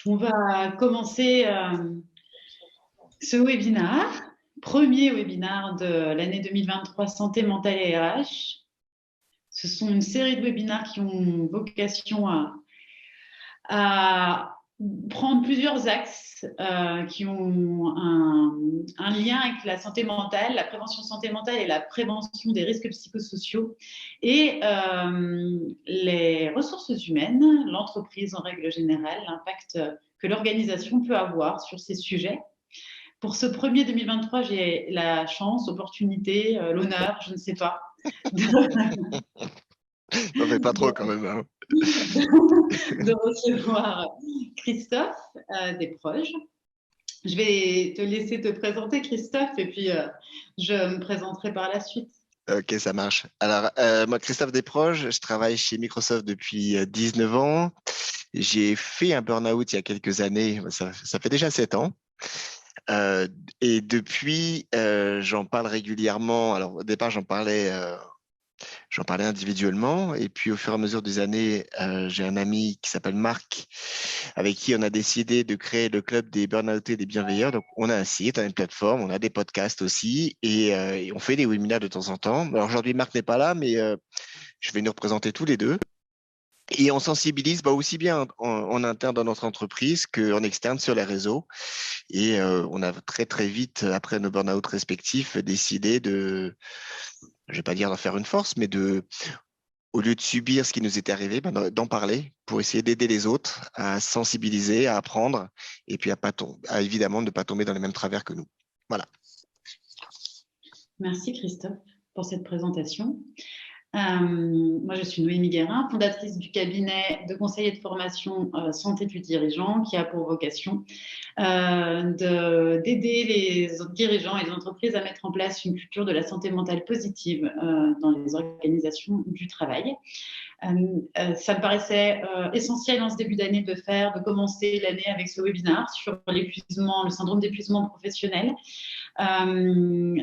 On va commencer ce webinaire, premier webinaire de l'année 2023 Santé mentale et RH. Ce sont une série de webinaires qui ont vocation à prendre plusieurs axes qui ont un lien avec la santé mentale, la prévention santé mentale et la prévention des risques psychosociaux et les ressources humaines, l'entreprise en règle générale, l'impact que l'organisation peut avoir sur ces sujets. Pour ce premier 2023, j'ai la chance, l'opportunité, l'honneur, je ne sais pas, T'en fais pas trop quand de, même, hein. de recevoir Christophe Desproges. Je vais te laisser te présenter, Christophe, et puis je me présenterai par la suite. Ok, ça marche. Alors, moi, Christophe Desproges, je travaille chez Microsoft depuis 19 ans. J'ai fait un burn-out il y a quelques années, ça fait déjà 7 ans. Euh, et depuis, j'en parle régulièrement. Alors, au départ, j'en parlais individuellement. Et puis, au fur et à mesure des années, j'ai un ami qui s'appelle Marc, avec qui on a décidé de créer le club des burn-outés et des bienveilleurs. Donc, on a un site, on a une plateforme, on a des podcasts aussi, et on fait des webinaires de temps en temps. Alors, aujourd'hui, Marc n'est pas là, mais je vais nous représenter tous les deux. Et on sensibilise aussi bien en interne dans notre entreprise qu'en externe sur les réseaux. Et on a très, très vite, après nos burn-out respectifs, décidé de, je vais pas dire d'en faire une force, mais au lieu de subir ce qui nous était arrivé, d'en parler pour essayer d'aider les autres à sensibiliser, à apprendre et puis à évidemment ne pas tomber dans les mêmes travers que nous. Voilà. Merci, Christophe, pour cette présentation. Moi, je suis Noémie Guérin, fondatrice du cabinet de conseil et de formation Santé plus dirigeants, qui a pour vocation d'aider les dirigeants et les entreprises à mettre en place une culture de la santé mentale positive dans les organisations du travail. Ça me paraissait essentiel en ce début d'année de commencer l'année avec ce webinaire sur l'épuisement, le syndrome d'épuisement professionnel.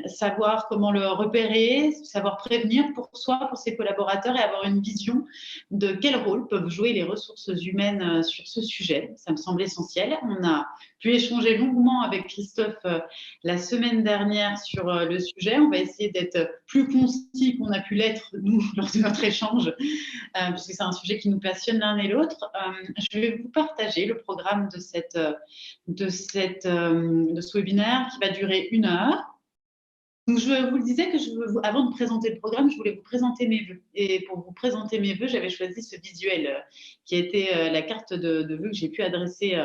Savoir comment le repérer, savoir prévenir pour soi, pour ses collaborateurs et avoir une vision de quel rôle peuvent jouer les ressources humaines sur ce sujet. Ça me semble essentiel. On a pu échanger longuement avec Christophe la semaine dernière sur le sujet. On va essayer d'être plus concis qu'on a pu l'être, nous, lors de notre échange, puisque c'est un sujet qui nous passionne l'un et l'autre. Je vais vous partager le programme de ce webinaire qui va durer 1 heure. Donc, je vous le disais que avant de présenter le programme, je voulais vous présenter mes vœux. Et pour vous présenter mes vœux, j'avais choisi ce visuel qui a été la carte de vœux que j'ai pu adresser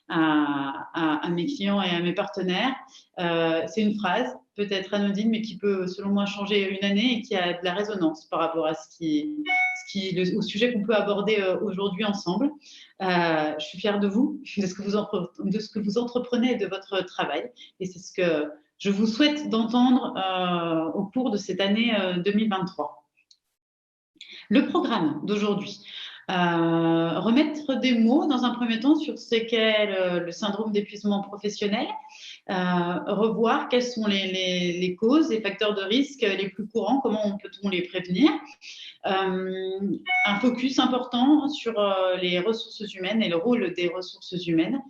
à mes clients et à mes partenaires. C'est une phrase, peut-être anodine, mais qui peut, selon moi, changer une année et qui a de la résonance par rapport à au sujet qu'on peut aborder aujourd'hui ensemble. Je suis fière de vous, de ce que vous entreprenez et de votre travail. Et c'est ce que je vous souhaite d'entendre au cours de cette année 2023. Le programme d'aujourd'hui. Remettre des mots dans un premier temps sur ce qu'est le syndrome d'épuisement professionnel, revoir quelles sont les causes, les facteurs de risque les plus courants, comment peut-on les prévenir, un focus important sur les ressources humaines et le rôle des ressources humaines,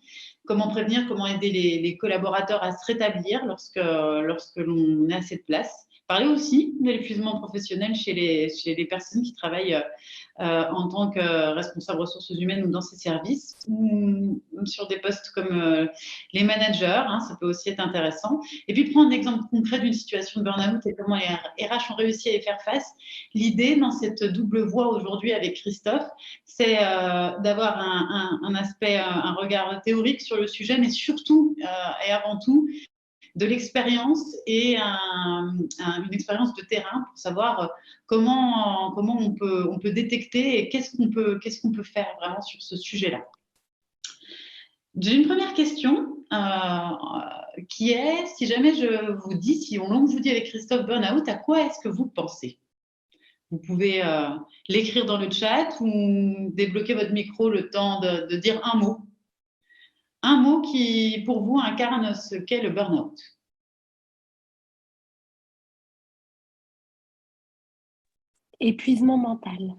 comment prévenir, comment aider les collaborateurs à se rétablir lorsque l'on est à cette place. Parler aussi de l'épuisement professionnel chez les personnes qui travaillent en tant que responsable ressources humaines ou dans ces services, ou sur des postes comme les managers, hein, ça peut aussi être intéressant. Et puis prendre l'exemple concret d'une situation de burn-out et comment les RH ont réussi à y faire face. L'idée dans cette double voie aujourd'hui avec Christophe, c'est d'avoir un aspect, un regard théorique sur le sujet, mais surtout et avant tout, de l'expérience et une expérience de terrain pour savoir comment on peut détecter et qu'est-ce qu'on peut faire vraiment sur ce sujet-là. J'ai une première question qui est, si jamais je vous dis, si on vous dit avec Christophe Burnout, à quoi est-ce que vous pensez? Vous pouvez l'écrire dans le chat ou débloquer votre micro le temps de dire un mot. Un mot qui, pour vous, incarne ce qu'est le burn-out. Épuisement mental.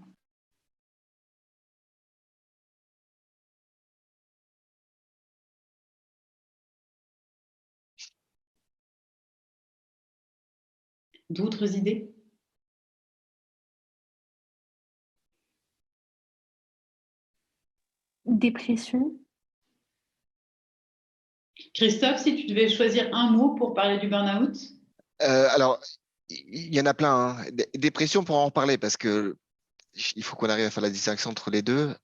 D'autres idées? Dépression. Christophe, si tu devais choisir un mot pour parler du burn-out? Alors, il y en a plein, hein. Dépression, pour en parler, parce que il faut qu'on arrive à faire la distinction entre les deux.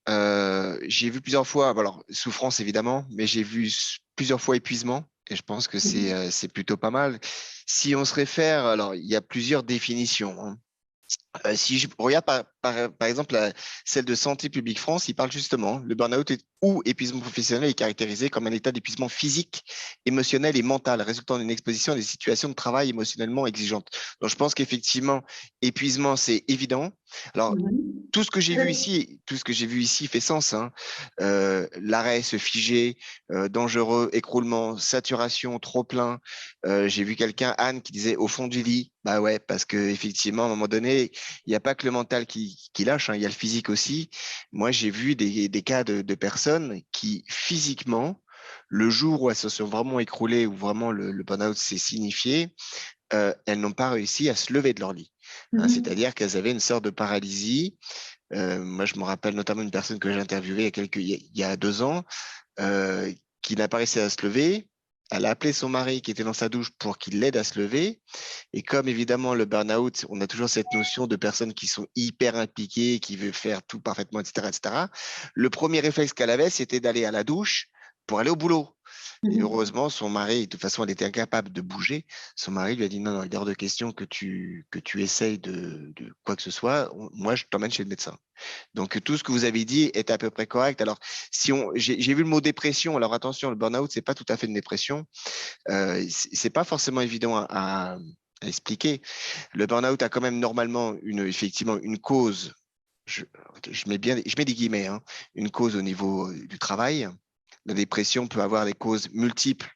J'ai vu plusieurs fois, alors souffrance évidemment, mais j'ai vu plusieurs fois épuisement, et je pense que c'est plutôt pas mal. Si on se réfère, alors il y a plusieurs définitions, hein. Si je regarde par exemple celle de Santé publique France, il parle justement, le burn-out ou épuisement professionnel est caractérisé comme un état d'épuisement physique, émotionnel et mental résultant d'une exposition à des situations de travail émotionnellement exigeantes. Donc je pense qu'effectivement, épuisement, c'est évident. Alors, Mhm. tout ce que j'ai vu ici fait sens, hein. L'arrêt, se figer, dangereux, écroulement, saturation, trop plein. J'ai vu quelqu'un, Anne, qui disait au fond du lit. Bah ouais, parce que effectivement, à un moment donné, il n'y a pas que le mental qui lâche, hein, il y a le physique aussi. Moi, j'ai vu des cas de personnes qui, physiquement, le jour où elles se sont vraiment écroulées, où vraiment le burn-out s'est signifié, elles n'ont pas réussi à se lever de leur lit. Hein, Mhm. c'est-à-dire qu'elles avaient une sorte de paralysie. Moi, je me rappelle notamment une personne que j'ai interviewée il y a 2 ans, euh, qui n'a pas réussi à se lever. Elle a appelé son mari qui était dans sa douche pour qu'il l'aide à se lever. Et comme évidemment le burn-out, on a toujours cette notion de personnes qui sont hyper impliquées, qui veulent faire tout parfaitement, etc., etc. Le premier réflexe qu'elle avait, c'était d'aller à la douche pour aller au boulot. Et Mhm. heureusement, son mari, de toute façon, elle était incapable de bouger. Son mari lui a dit non, non, il est hors de question que tu essayes de quoi que ce soit. Moi, je t'emmène chez le médecin. Donc, tout ce que vous avez dit est à peu près correct. Alors, si on, j'ai vu le mot dépression. Alors, attention, le burn-out, c'est pas tout à fait une dépression. C'est pas forcément évident à expliquer. Le burn-out a quand même normalement effectivement une cause. Je, je mets des guillemets, hein, une cause au niveau du travail. La dépression peut avoir des causes multiples,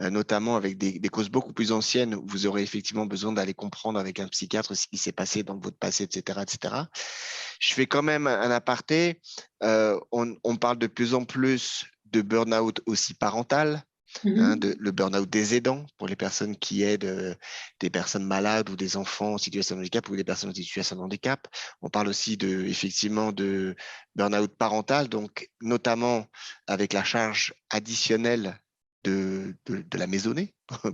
notamment avec des causes beaucoup plus anciennes où vous aurez effectivement besoin d'aller comprendre avec un psychiatre ce qui s'est passé dans votre passé, etc., etc. Je fais quand même un aparté. On parle de plus en plus de burn-out aussi parental, hein, Mhm. le burn-out des aidants pour les personnes qui aident des personnes malades ou des enfants en situation de handicap ou des personnes en situation de handicap. On parle aussi effectivement de burn-out parental, donc notamment avec la charge additionnelle de la maisonnée. Je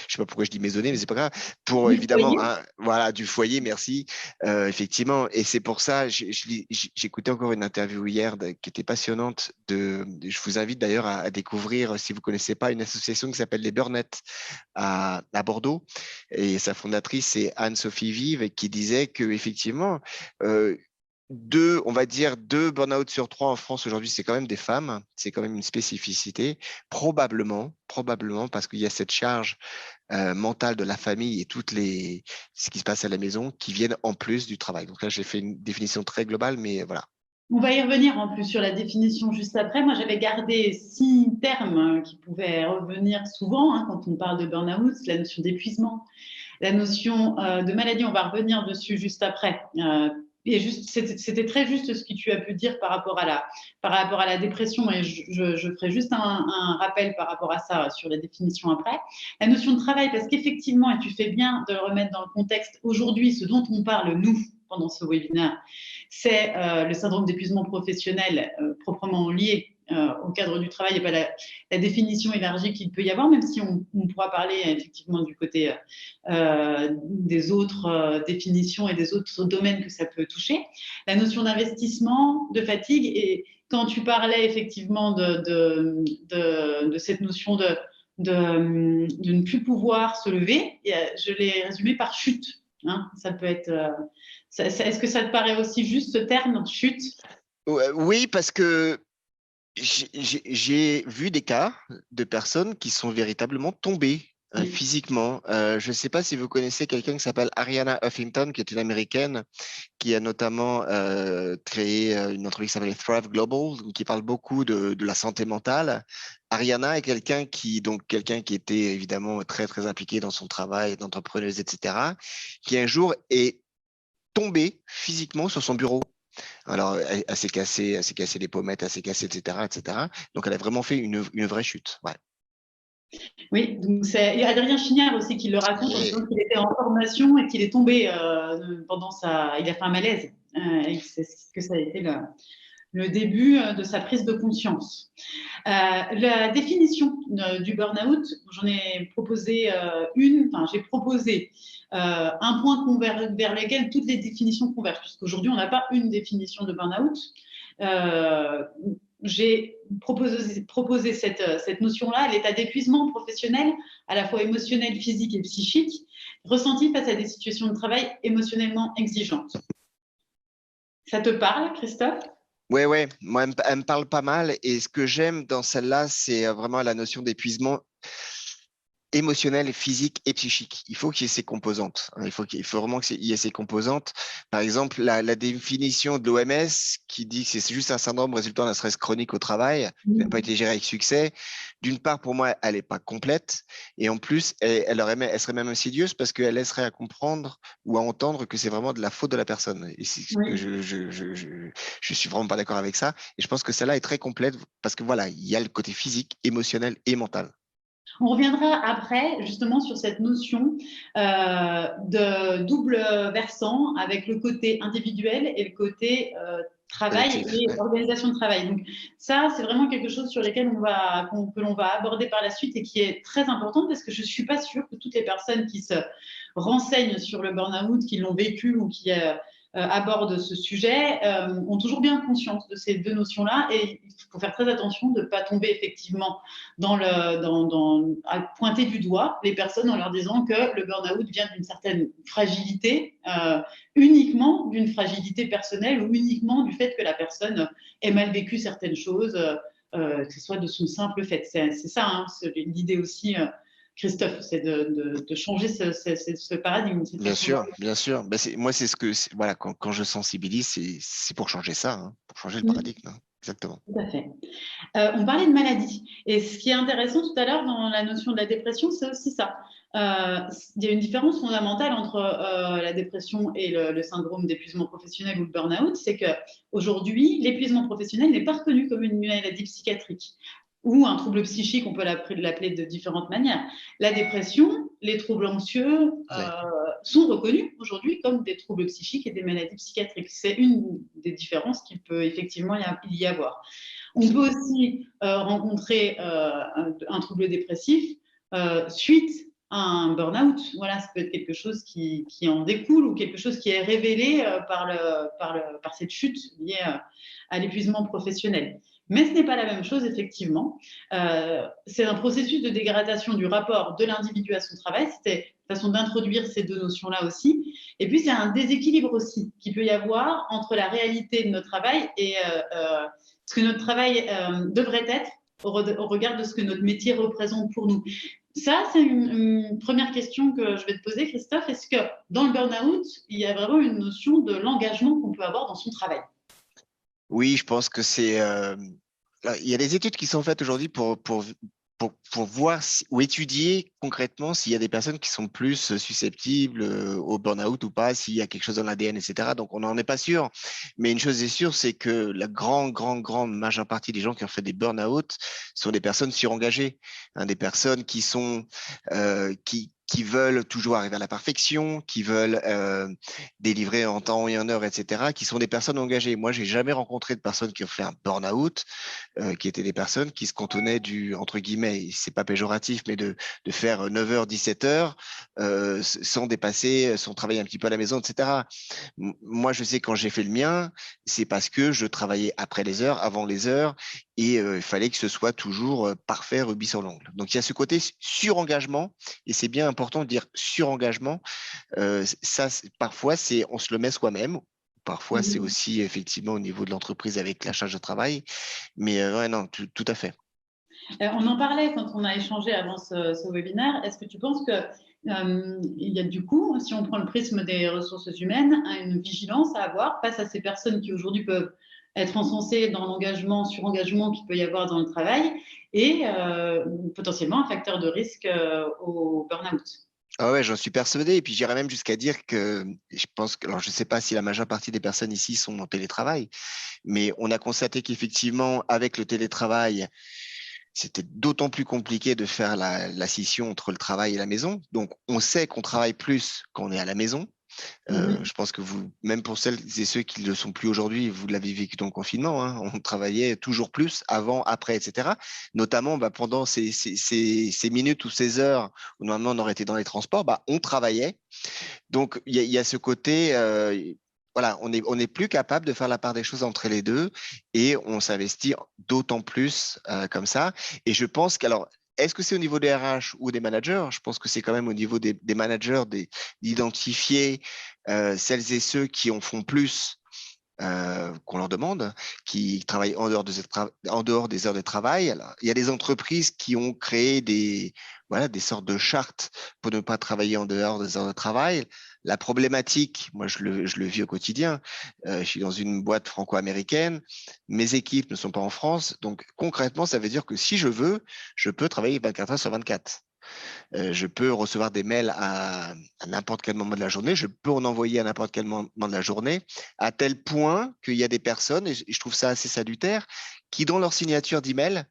sais pas pourquoi je dis maisonnée, mais c'est pas grave. Pour Du évidemment, foyer? hein, voilà, du foyer, merci. Effectivement, et c'est pour ça, j'écoutais encore une interview hier qui était passionnante. Je vous invite d'ailleurs à découvrir, si vous connaissez pas, une association qui s'appelle les Burnettes à Bordeaux. Et sa fondatrice, c'est Anne-Sophie Vive, qui disait que effectivement, euh, on va dire 2 burn-out sur 3 en France aujourd'hui, c'est quand même des femmes. C'est quand même une spécificité. Probablement parce qu'il y a cette charge mentale de la famille et ce qui se passe à la maison qui viennent en plus du travail. Donc là, j'ai fait une définition très globale, mais voilà. On va y revenir en plus sur la définition juste après. Moi, j'avais gardé 6 termes qui pouvaient revenir souvent quand on parle de burn-out, la notion d'épuisement, la notion de maladie, on va revenir dessus juste après. Et juste, c'était très juste ce que tu as pu dire par rapport à la dépression, et je ferai juste un rappel par rapport à ça sur la définition après. La notion de travail, parce qu'effectivement, et tu fais bien de le remettre dans le contexte, aujourd'hui, ce dont on parle, nous, pendant ce webinaire, c'est le syndrome d'épuisement professionnel proprement lié au cadre du travail et pas la définition élargie qu'il peut y avoir, même si on pourra parler effectivement du côté des autres définitions et des autres domaines que ça peut toucher. La notion d'investissement, de fatigue, et quand tu parlais effectivement de cette notion de ne plus pouvoir se lever, je l'ai résumé par chute. Hein, ça peut être. Est-ce que ça te paraît aussi juste ce terme, chute? Oui, parce que j'ai vu des cas de personnes qui sont véritablement tombées physiquement. Je ne sais pas si vous connaissez quelqu'un qui s'appelle Ariana Huffington, qui est une Américaine, qui a notamment créé une entreprise qui s'appelle Thrive Global, qui parle beaucoup de la santé mentale. Ariana est quelqu'un qui était évidemment très, très impliqué dans son travail d'entrepreneuse, etc., qui un jour est tombée physiquement sur son bureau. Alors, elle s'est cassé les pommettes, elle s'est cassée, etc., etc. Donc, elle a vraiment fait une vraie chute. Ouais. Oui, donc c'est et Adrien Chignard aussi qui le raconte en disant Et qu'il était en formation et qu'il est tombé pendant il a fait un malaise. Et c'est ce que ça a été le début de sa prise de conscience. La définition du burn-out, j'en ai proposé j'ai proposé un point vers lequel toutes les définitions convergent, puisqu'aujourd'hui, on n'a pas une définition de burn-out. Euh, j'ai proposé cette notion-là, l'état d'épuisement professionnel, à la fois émotionnel, physique et psychique, ressenti face à des situations de travail émotionnellement exigeantes. Ça te parle, Christophe? ouais, moi, elle me parle pas mal. Et ce que j'aime dans celle-là, c'est vraiment la notion d'épuisement émotionnel, physique et psychique. Il faut qu'il y ait ces composantes. Il faut vraiment qu'il y ait ces composantes. Par exemple, la définition de l'OMS qui dit que c'est juste un syndrome résultant d'un stress chronique au travail, qui n'a pas été géré avec succès. D'une part, pour moi, elle n'est pas complète. Et en plus, elle serait même insidieuse parce qu'elle laisserait à comprendre ou à entendre que c'est vraiment de la faute de la personne. Et c'est ce que Oui. je suis vraiment pas d'accord avec ça. Et je pense que celle-là est très complète parce que voilà, il y a le côté physique, émotionnel et mental. On reviendra après justement sur cette notion de double versant avec le côté individuel et le côté travail Collectif. et Ouais. organisation de travail. Donc ça, c'est vraiment quelque chose sur lequel que l'on va aborder par la suite et qui est très important parce que je ne suis pas sûre que toutes les personnes qui se renseignent sur le burn-out, qui l'ont vécu ou qui abordent ce sujet, ont toujours bien conscience de ces deux notions-là et il faut faire très attention de ne pas tomber effectivement à pointer du doigt les personnes en leur disant que le burn-out vient d'une certaine fragilité, uniquement d'une fragilité personnelle ou uniquement du fait que la personne ait mal vécu certaines choses, que ce soit de son simple fait. C'est ça, hein, l'idée aussi, Christophe, c'est de changer ce paradigme, cette Bien façon de voir. sûr, bien sûr. Ben, moi, voilà, quand je sensibilise, c'est pour changer ça, hein, pour changer le Mm, paradigme, hein. Exactement. tout à fait. On parlait de maladie. Et ce qui est intéressant tout à l'heure dans la notion de la dépression, c'est aussi ça. Il y a une différence fondamentale entre la dépression et le syndrome d'épuisement professionnel ou le burn-out, c'est qu'aujourd'hui, l'épuisement professionnel n'est pas reconnu comme une maladie psychiatrique ou un trouble psychique, on peut l'appeler de différentes manières. La dépression, les troubles anxieux Ouais. sont reconnus aujourd'hui comme des troubles psychiques et des maladies psychiatriques. C'est une des différences qu'il peut effectivement y avoir. On peut aussi rencontrer un trouble dépressif suite à un burn-out. Voilà, ça peut être quelque chose qui en découle ou quelque chose qui est révélé par cette chute liée à l'épuisement professionnel. Mais ce n'est pas la même chose, effectivement. C'est un processus de dégradation du rapport de l'individu à son travail. C'était une façon d'introduire ces deux notions-là aussi. Et puis, c'est un déséquilibre aussi qu'il peut y avoir entre la réalité de notre travail et ce que notre travail devrait être au regard de ce que notre métier représente pour nous. Ça, c'est une première question que je vais te poser, Christophe. Est-ce que dans le burn-out, il y a vraiment une notion de l'engagement qu'on peut avoir dans son travail? Oui, je pense que là, il y a des études qui sont faites aujourd'hui pour voir ou étudier concrètement s'il y a des personnes qui sont plus susceptibles au burn-out ou pas, s'il y a quelque chose dans l'ADN, etc. Donc, on n'en est pas sûr. Mais une chose est sûre, c'est que la grande majeure partie des gens qui ont fait des burn-out sont des personnes surengagées, hein, des personnes qui veulent toujours arriver à la perfection, qui veulent délivrer en temps et en heure, etc., qui sont des personnes engagées. Moi, j'ai jamais rencontré de personnes qui ont fait un burn-out, qui étaient des personnes qui se cantonnaient entre guillemets, c'est pas péjoratif, mais de faire 9h, 17h, sans dépasser, sans travailler un petit peu à la maison, etc. Moi, je sais quand j'ai fait le mien, c'est parce que je travaillais après les heures, avant les heures, et il fallait que ce soit toujours parfait, rubis sur l'ongle. Donc, il y a ce côté surengagement, et c'est bien important de dire surengagement. Ça, parfois, on se le met soi-même. Parfois, c'est Mhm. aussi effectivement au niveau de l'entreprise avec la charge de travail. Mais ouais, non, tout à fait. On en parlait quand on a échangé avant ce webinaire. Est-ce que tu penses que il y a du coup, si on prend le prisme des ressources humaines, une vigilance à avoir face à ces personnes qui aujourd'hui peuvent être encensées dans l'engagement, surengagement qu'il peut y avoir dans le travail et potentiellement un facteur de risque au burn-out? Ah ouais, j'en suis persuadé. Et puis j'irais même jusqu'à dire que je pense que, alors je ne sais pas si la majeure partie des personnes ici sont en télétravail, mais on a constaté qu'effectivement, avec le télétravail, c'était d'autant plus compliqué de faire la scission entre le travail et la maison. Donc, on sait qu'on travaille plus quand on est à la maison. Je pense que vous, même pour celles et ceux qui ne le sont plus aujourd'hui, vous l'avez vécu dans le confinement, hein, on travaillait toujours plus avant, après, etc. Notamment pendant ces minutes ou ces heures où normalement on aurait été dans les transports, on travaillait. Donc il y a ce côté, voilà, on est plus capable de faire la part des choses entre les deux et on s'investit d'autant plus comme ça. Et je pense qu'alors, est-ce que c'est au niveau des RH ou des managers? Je pense que c'est quand même au niveau des managers d'identifier celles et ceux qui en font plus qu'on leur demande, qui travaillent en dehors des heures de travail. Alors, il y a des entreprises qui ont créé voilà, des sortes de chartes pour ne pas travailler en dehors des heures de travail. La problématique, moi je le vis au quotidien, je suis dans une boîte franco-américaine, mes équipes ne sont pas en France, donc concrètement, ça veut dire que si je veux, je peux travailler 24 heures sur 24. Je peux recevoir des mails à n'importe quel moment de la journée, je peux en envoyer à n'importe quel moment de la journée, à tel point qu'il y a des personnes, et je trouve ça assez salutaire, qui dans leur signature d'email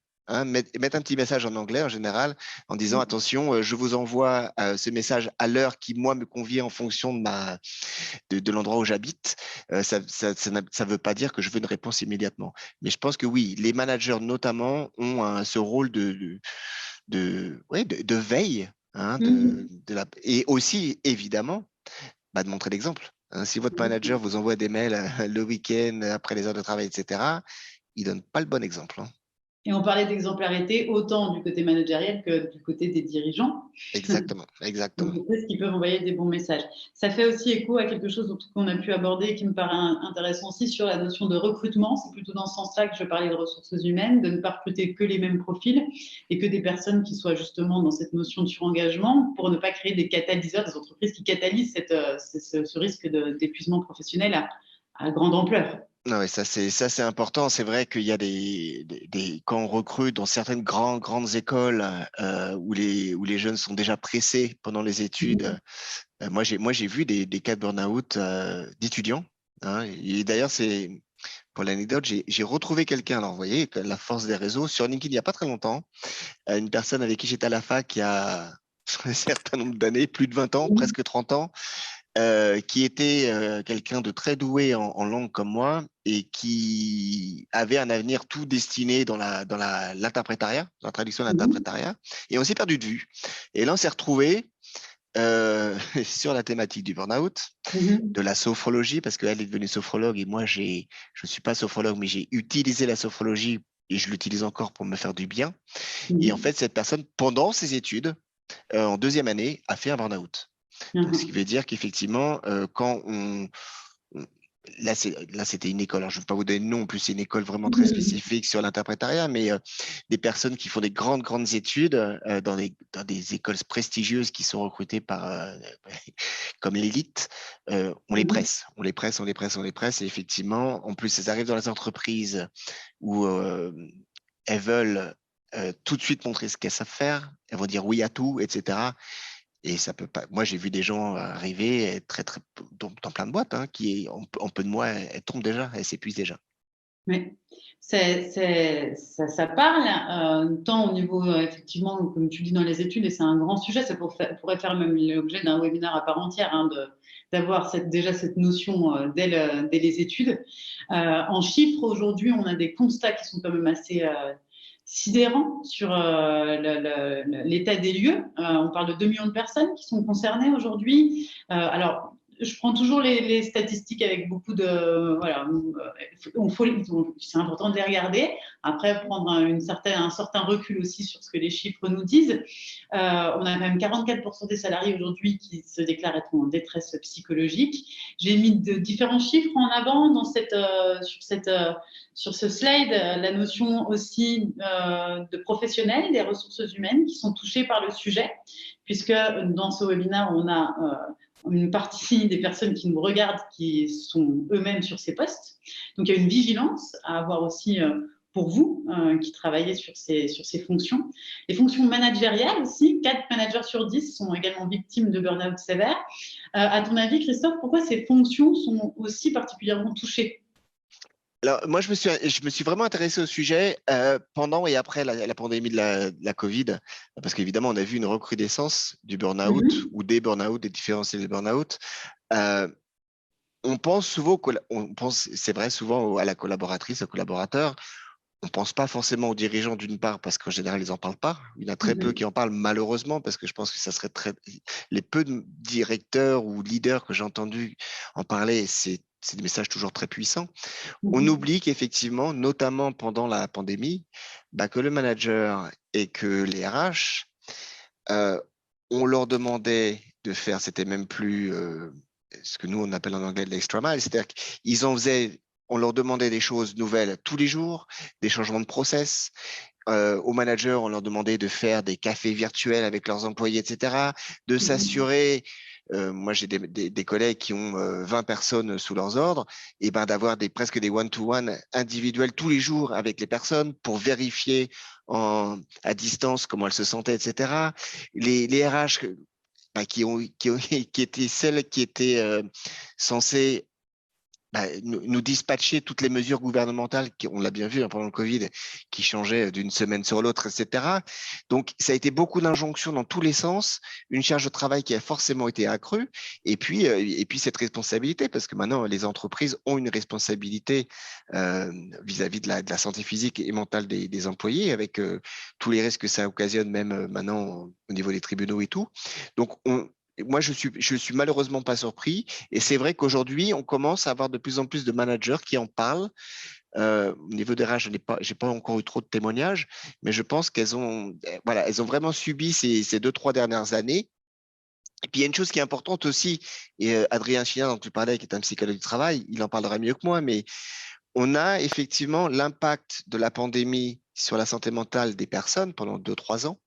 mettent un petit message en anglais en général en disant attention, je vous envoie ce message à l'heure qui moi me convient en fonction de l'endroit où j'habite. Ça ne veut pas dire que je veux une réponse immédiatement. Mais je pense que oui, les managers notamment ont ce rôle de veille, et aussi évidemment de montrer l'exemple. Hein. Si votre manager vous envoie des mails le week-end après les heures de travail, etc., il donne pas le bon exemple. Hein. Et on parlait d'exemplarité autant du côté managériel que du côté des dirigeants. Exactement, exactement. Donc, qui peuvent envoyer des bons messages. Ça fait aussi écho à quelque chose qu'on a pu aborder et qui me paraît intéressant aussi sur la notion de recrutement. C'est plutôt dans ce sens-là que je parlais de ressources humaines, de ne pas recruter que les mêmes profils et que des personnes qui soient justement dans cette notion de surengagement pour ne pas créer des catalyseurs, des entreprises qui catalysent ce risque d'épuisement professionnel à grande ampleur. Non, ça c'est important. C'est vrai qu'il y a quand on recrute dans certaines grandes écoles où les jeunes sont déjà pressés pendant les études. Moi j'ai vu des cas de burn-out d'étudiants. Hein, et d'ailleurs c'est pour l'anecdote, j'ai retrouvé quelqu'un. Alors vous voyez la force des réseaux sur LinkedIn il n'y a pas très longtemps. Une personne avec qui j'étais à la fac il y a un certain nombre d'années, plus de 20 ans, presque 30 ans. Qui était quelqu'un de très doué en langue comme moi et qui avait un avenir tout destiné dans l'interprétariat, dans la traduction de l'interprétariat, et on s'est perdu de vue. Et là, on s'est retrouvé sur la thématique du burn-out, de la sophrologie, parce qu'elle est devenue sophrologue et moi, je ne suis pas sophrologue, mais j'ai utilisé la sophrologie et je l'utilise encore pour me faire du bien. Et en fait, cette personne, pendant ses études, en deuxième année, a fait un burn-out. Donc, ce qui veut dire qu'effectivement, quand là, c'était une école. Alors, je ne vais pas vous donner le nom. En plus, c'est une école vraiment très spécifique sur l'interprétariat, mais des personnes qui font des grandes études dans des écoles prestigieuses qui sont recrutées comme l'élite, on les presse. Et effectivement, en plus, elles arrivent dans les entreprises où elles veulent tout de suite montrer ce qu'elles savent faire. Elles vont dire oui à tout, etc. Et ça peut pas. Moi, j'ai vu des gens arriver dans plein de boîtes qui, en peu de mois, elles tombent déjà, elles s'épuisent déjà. Oui, ça parle, tant au niveau, effectivement, comme tu dis dans les études, et c'est un grand sujet, ça pourrait faire même l'objet d'un webinaire à part entière, d'avoir déjà cette notion dès les études. En chiffres, aujourd'hui, on a des constats qui sont quand même assez sidérants sur l'état des lieux. On parle de 2 millions de personnes qui sont concernées aujourd'hui. Alors, je prends toujours les statistiques avec beaucoup de. Voilà, c'est important de les regarder. Après, prendre un certain recul aussi sur ce que les chiffres nous disent. On a quand même 44% des salariés aujourd'hui qui se déclarent être en détresse psychologique. J'ai mis différents chiffres en avant sur ce slide, la notion aussi de professionnels, des ressources humaines qui sont touchés par le sujet, puisque dans ce webinaire, on a une partie des personnes qui nous regardent qui sont eux-mêmes sur ces postes. Donc, il y a une vigilance à avoir aussi pour vous qui travaillez sur ces fonctions. Les fonctions managériales aussi, 4 managers sur 10 sont également victimes de burn-out sévère. À ton avis, Christophe, pourquoi ces fonctions sont aussi particulièrement touchées ? Alors, moi, je me suis vraiment intéressé au sujet pendant et après la pandémie de la Covid, parce qu'évidemment, on a vu une recrudescence du burn-out Mhm. ou des burn-out, des différentiels de burn-out. Euh, on pense souvent, on pense, c'est vrai, souvent à la collaboratrice, au collaborateur. On pense pas forcément aux dirigeants d'une part, parce qu'en général, ils en parlent pas. Il y en a très peu qui Mhm. en parlent, malheureusement, parce que je pense que ça serait les peu de directeurs ou leaders que j'ai entendus en parler, c'est des messages toujours très puissants. On Mhm. oublie qu'effectivement, notamment pendant la pandémie, bah, que le manager et que les RH, euh, on leur demandait de faire, c'était même plus ce que nous on appelle en anglais de l'extra mile, c'est-à-dire qu'ils en faisaient, on leur demandait des choses nouvelles tous les jours, des changements de process. Aux managers, on leur demandait de faire des cafés virtuels avec leurs employés, etc., de Mhm. s'assurer. Moi, j'ai des collègues qui ont 20 personnes sous leurs ordres, et ben d'avoir presque des one-to-one individuels tous les jours avec les personnes pour vérifier à distance comment elles se sentaient, etc. Les RH bah, qui étaient celles qui étaient censées nous dispatcher toutes les mesures gouvernementales, on l'a bien vu pendant le Covid, qui changeaient d'une semaine sur l'autre, etc. Donc, ça a été beaucoup d'injonctions dans tous les sens, une charge de travail qui a forcément été accrue, et puis cette responsabilité, parce que maintenant, les entreprises ont une responsabilité vis-à-vis de la santé physique et mentale des employés, avec tous les risques que ça occasionne, même maintenant au niveau des tribunaux et tout. Donc, moi, je suis malheureusement pas surpris. Et c'est vrai qu'aujourd'hui, on commence à avoir de plus en plus de managers qui en parlent. Au niveau des RH, j'ai pas encore eu trop de témoignages, mais je pense qu'elles ont, voilà, elles ont vraiment subi ces 2, 3 dernières années. Et puis il y a une chose qui est importante aussi, et Adrien Chien, dont tu parlais, qui est un psychologue du travail, il en parlera mieux que moi, mais on a effectivement l'impact de la pandémie sur la santé mentale des personnes pendant 2, 3 ans,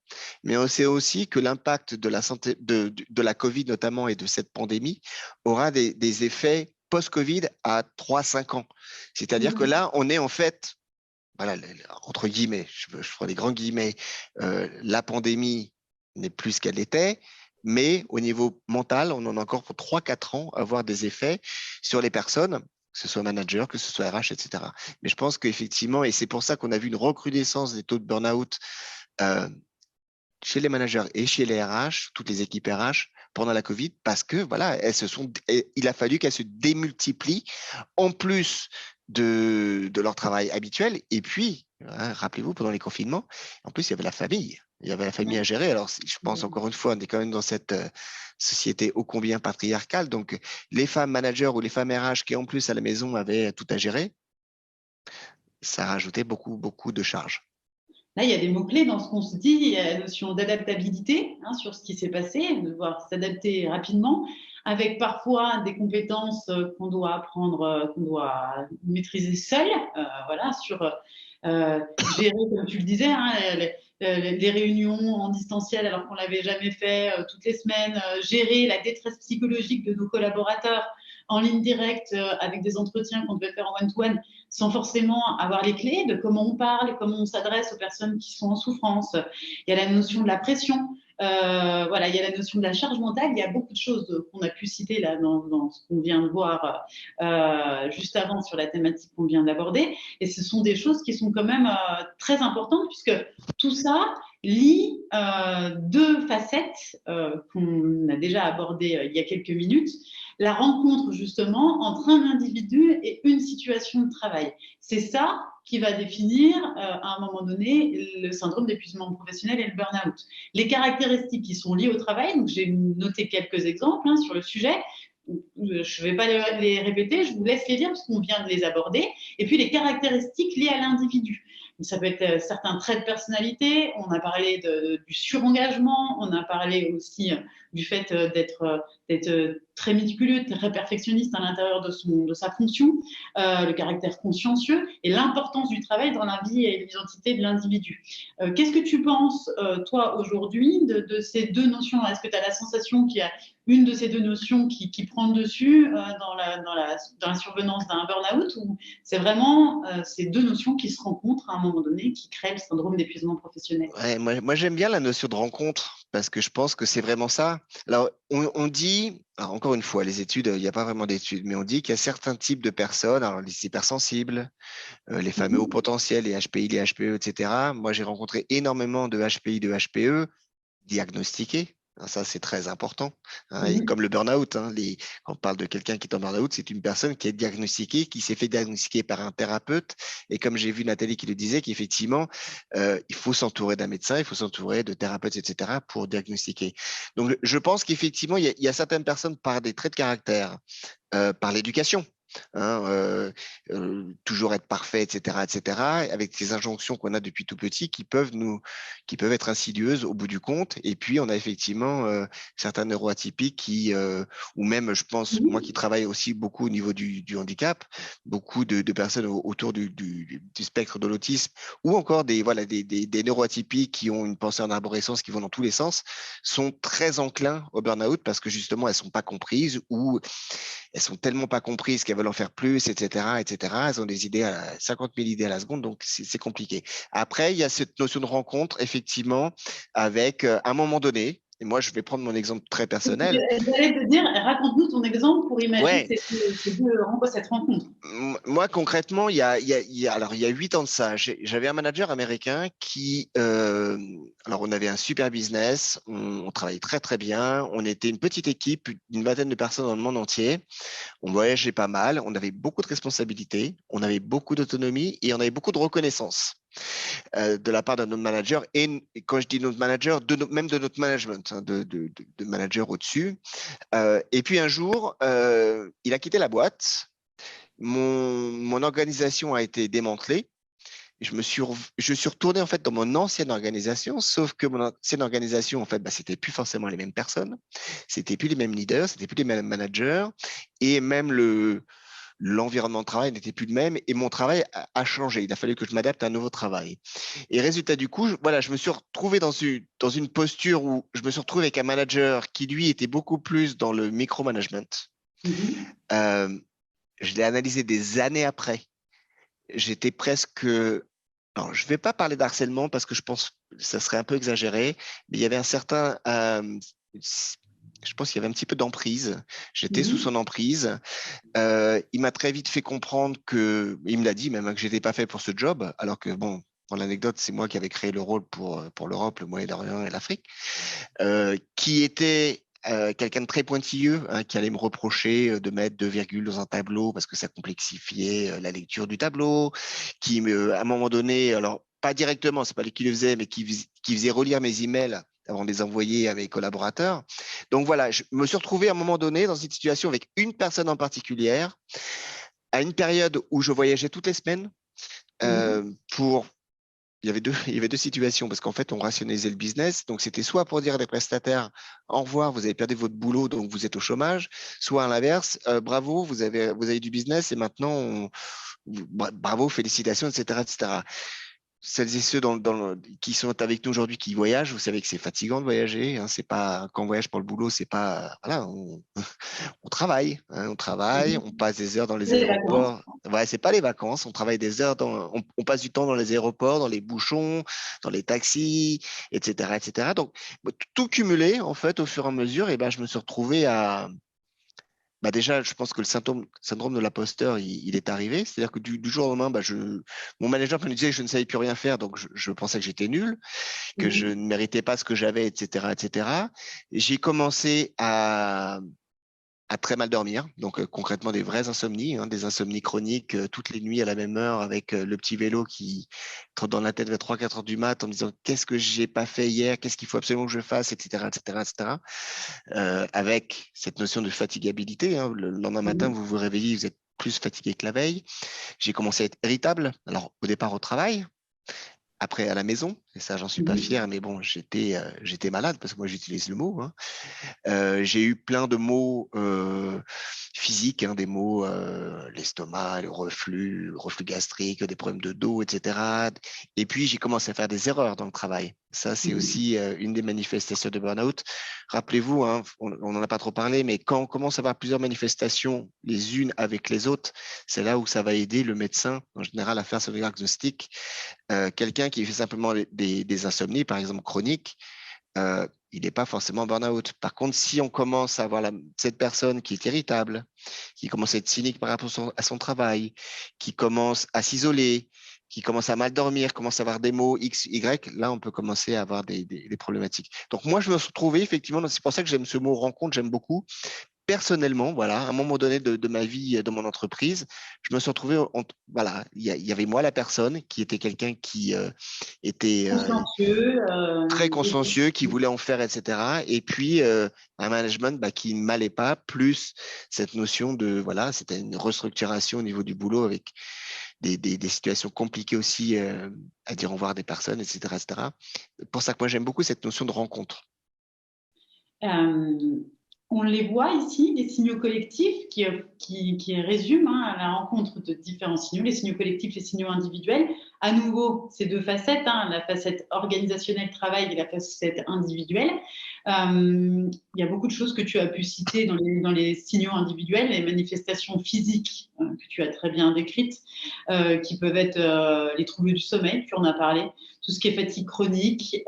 mais on sait aussi que l'impact de la santé, de la Covid notamment et de cette pandémie aura des effets post-Covid à 3, 5 ans. C'est-à-dire que Mhm. là, on est en fait, voilà, entre guillemets, je ferai des grands guillemets, la pandémie n'est plus ce qu'elle était, mais au niveau mental, on en a encore pour 3, 4 ans à avoir des effets sur les personnes, que ce soit manager, que ce soit RH, etc. Mais je pense qu'effectivement, et c'est pour ça qu'on a vu une recrudescence des taux de burn-out euh, chez les managers et chez les RH, toutes les équipes RH, pendant la Covid, parce que voilà, il a fallu qu'elles se démultiplient en plus de leur travail habituel. Et puis, hein, rappelez-vous, pendant les confinements, en plus, il y avait la famille. Il y avait la famille à gérer. Alors, je pense Ouais. encore une fois, on est quand même dans cette société ô combien patriarcale. Donc, les femmes managers ou les femmes RH qui, en plus, à la maison, avaient tout à gérer, ça rajoutait beaucoup, beaucoup de charges. Là, il y a des mots-clés dans ce qu'on se dit. Il y a la notion d'adaptabilité, hein, sur ce qui s'est passé, de devoir s'adapter rapidement, avec parfois des compétences qu'on doit apprendre, qu'on doit maîtriser seul, voilà, sur gérer, comme tu le disais, hein, les réunions en distanciel alors qu'on l'avait jamais fait toutes les semaines, gérer la détresse psychologique de nos collaborateurs en ligne directe avec des entretiens qu'on devait faire en one-to-one sans forcément avoir les clés de comment on parle, comment on s'adresse aux personnes qui sont en souffrance. Il y a la notion de la pression, voilà, il y a la notion de la charge mentale. Il y a beaucoup de choses qu'on a pu citer là dans ce qu'on vient de voir juste avant sur la thématique qu'on vient d'aborder. Et ce sont des choses qui sont quand même très importantes puisque tout ça lie deux facettes qu'on a déjà abordées il y a quelques minutes. La rencontre justement entre un individu et une situation de travail. C'est ça qui va définir à un moment donné le syndrome d'épuisement professionnel et le burn-out. Les caractéristiques qui sont liées au travail, donc j'ai noté quelques exemples hein, sur le sujet. Je ne vais pas les répéter, je vous laisse les dire parce qu'on vient de les aborder. Et puis les caractéristiques liées à l'individu. Ça peut être certains traits de personnalité, on a parlé du surengagement, on a parlé aussi du fait d'être très méticuleux, très perfectionniste à l'intérieur de sa fonction, le caractère consciencieux et l'importance du travail dans la vie et l'identité de l'individu. Qu'est-ce que tu penses, toi, aujourd'hui, de ces deux notions? Est-ce que tu as la sensation qu'il y a une de ces deux notions qui prend le dessus dans la survenance d'un burn-out ou c'est vraiment ces deux notions qui se rencontrent à un moment donné qui créent le syndrome d'épuisement professionnel? Ouais, moi j'aime bien la notion de rencontre parce que je pense que c'est vraiment ça. Alors, on dit, alors encore une fois, les études, il n'y a pas vraiment d'études, mais on dit qu'il y a certains types de personnes, alors les hypersensibles, les fameux hauts potentiels, les HPI, les HPE, etc. Moi, j'ai rencontré énormément de HPI, de HPE diagnostiqués. Ça, c'est très important. Et comme le burn-out, quand on parle de quelqu'un qui est en burn-out, c'est une personne qui est diagnostiquée, qui s'est fait diagnostiquer par un thérapeute. Et comme j'ai vu Nathalie qui le disait, qu'effectivement, il faut s'entourer d'un médecin, il faut s'entourer de thérapeutes, etc., pour diagnostiquer. Donc, je pense qu'effectivement, il y a certaines personnes par des traits de caractère, par l'éducation, toujours être parfait, etc., avec ces injonctions qu'on a depuis tout petit qui peuvent être insidieuses au bout du compte. Et puis, on a effectivement certains neuroatypiques ou même, je pense, moi qui travaille aussi beaucoup au niveau du handicap, beaucoup de personnes autour du spectre de l'autisme, ou encore des neuroatypiques qui ont une pensée en arborescence qui vont dans tous les sens, sont très enclins au burn-out parce que justement, elles sont pas comprises ou elles sont tellement pas comprises qu'elles veulent en faire plus, etc., etc. Elles ont des idées 50 000 idées à la seconde, donc c'est compliqué. Après, il y a cette notion de rencontre, effectivement, avec à un moment donné, et moi, je vais prendre mon exemple très personnel. J'allais te dire, raconte-nous ton exemple pour imaginer cette rencontre. Moi, concrètement, il y a 8 ans de ça, j'avais un manager américain qui, alors on avait un super business, on travaillait très très bien, on était une petite équipe, une vingtaine de personnes dans le monde entier, on voyageait pas mal, on avait beaucoup de responsabilités, on avait beaucoup d'autonomie et on avait beaucoup de reconnaissance de la part de notre manager. Et quand je dis notre manager, même de notre management, de manager au-dessus. Et puis un jour, il a quitté la boîte. Mon organisation a été démantelée. Je suis retourné en fait dans mon ancienne organisation, sauf que mon ancienne organisation en fait, c'était plus forcément les mêmes personnes, c'était plus les mêmes leaders, c'était plus les mêmes managers, et même l'environnement de travail n'était plus le même, et mon travail a changé. Il a fallu que je m'adapte à un nouveau travail. Et résultat du coup, je me suis retrouvé dans une posture où je me suis retrouvé avec un manager qui lui était beaucoup plus dans le micromanagement. Je l'ai analysé des années après. J'étais presque. Alors, je ne vais pas parler d'harcèlement parce que je pense que ça serait un peu exagéré, mais il y avait un certain. Je pense qu'il y avait un petit peu d'emprise. J'étais sous son emprise. Il m'a très vite fait comprendre il me l'a dit même, que j'étais pas fait pour ce job, alors que bon. Pour l'anecdote, c'est moi qui avais créé le rôle pour l'Europe, le Moyen-Orient et l'Afrique, qui était quelqu'un de très pointilleux, qui allait me reprocher de mettre 2 virgules dans un tableau parce que ça complexifiait la lecture du tableau, qui à un moment donné, alors pas directement, c'est pas lui qui le faisait, mais qui faisait relire mes emails avant de les envoyer à mes collaborateurs. Donc voilà, je me suis retrouvé à un moment donné dans une situation avec une personne en particulier, à une période où je voyageais toutes les semaines il y avait deux situations parce qu'en fait, on rationalisait le business. Donc, c'était soit pour dire à des prestataires, au revoir, vous avez perdu votre boulot, donc vous êtes au chômage, soit à l'inverse, bravo, vous avez du business et maintenant, bravo, félicitations, etc., etc. Celles et ceux qui sont avec nous aujourd'hui, qui voyagent, vous savez que c'est fatigant de voyager. C'est pas, quand on voyage pour le boulot, c'est pas, voilà, on travaille, on travaille, on passe des heures dans les aéroports. Ouais, c'est pas les vacances, on travaille des heures on passe du temps dans les aéroports, dans les bouchons, dans les taxis, etc., etc. Donc, tout cumulé, en fait, au fur et à mesure, et je me suis retrouvé à, déjà, je pense que le syndrome de l'imposteur, il est arrivé. C'est-à-dire que du jour au lendemain, mon manager me disait que je ne savais plus rien faire, donc je pensais que j'étais nul, que je ne méritais pas ce que j'avais, etc., etc. Et j'ai commencé à très mal dormir, donc concrètement des vraies insomnies, des insomnies chroniques toutes les nuits à la même heure avec le petit vélo qui trotte dans la tête vers 3-4 heures du mat en me disant qu'est-ce que j'ai pas fait hier, qu'est-ce qu'il faut absolument que je fasse, etc., etc., etc. Avec cette notion de fatigabilité. Le lendemain matin, vous vous réveillez, vous êtes plus fatigué que la veille. J'ai commencé à être irritable. Alors au départ au travail, après à la maison, et ça j'en suis pas fier, mais bon, j'étais malade parce que moi j'utilise le mot. J'ai eu plein de mots physiques, des mots, l'estomac, le reflux gastrique, des problèmes de dos, etc. Et puis j'ai commencé à faire des erreurs dans le travail. Ça, c'est aussi une des manifestations de burn-out. Rappelez-vous, on n'en a pas trop parlé, mais quand on commence à avoir plusieurs manifestations les unes avec les autres, c'est là où ça va aider le médecin, en général, à faire son diagnostic. Quelqu'un qui fait simplement des insomnies, par exemple chroniques, il n'est pas forcément en burn-out. Par contre, si on commence à avoir cette personne qui est irritable, qui commence à être cynique par rapport à son travail, qui commence à s'isoler, qui commence à mal dormir, commence à avoir des mots X, Y, là, on peut commencer à avoir des problématiques. Donc, moi, je me suis trouvé effectivement, c'est pour ça que j'aime ce mot rencontre, j'aime beaucoup. Personnellement, voilà, à un moment donné de ma vie, de mon entreprise, je me suis retrouvé, voilà, il y avait moi, la personne, qui était quelqu'un qui était consciencieux, très consciencieux, qui voulait en faire, etc. Et puis, un management qui ne m'allait pas, plus cette notion de, voilà, c'était une restructuration au niveau du boulot avec des situations compliquées aussi à dire au revoir des personnes, etc., etc. C'est pour ça que moi, j'aime beaucoup cette notion de rencontre. On les voit ici, les signaux collectifs qui résument la rencontre de différents signaux, les signaux collectifs, les signaux individuels. À nouveau, ces deux facettes, la facette organisationnelle travail et la facette individuelle. Il y a beaucoup de choses que tu as pu citer dans les signaux individuels, les manifestations physiques que tu as très bien décrites, qui peuvent être les troubles du sommeil, tu en as parlé, tout ce qui est fatigue chronique,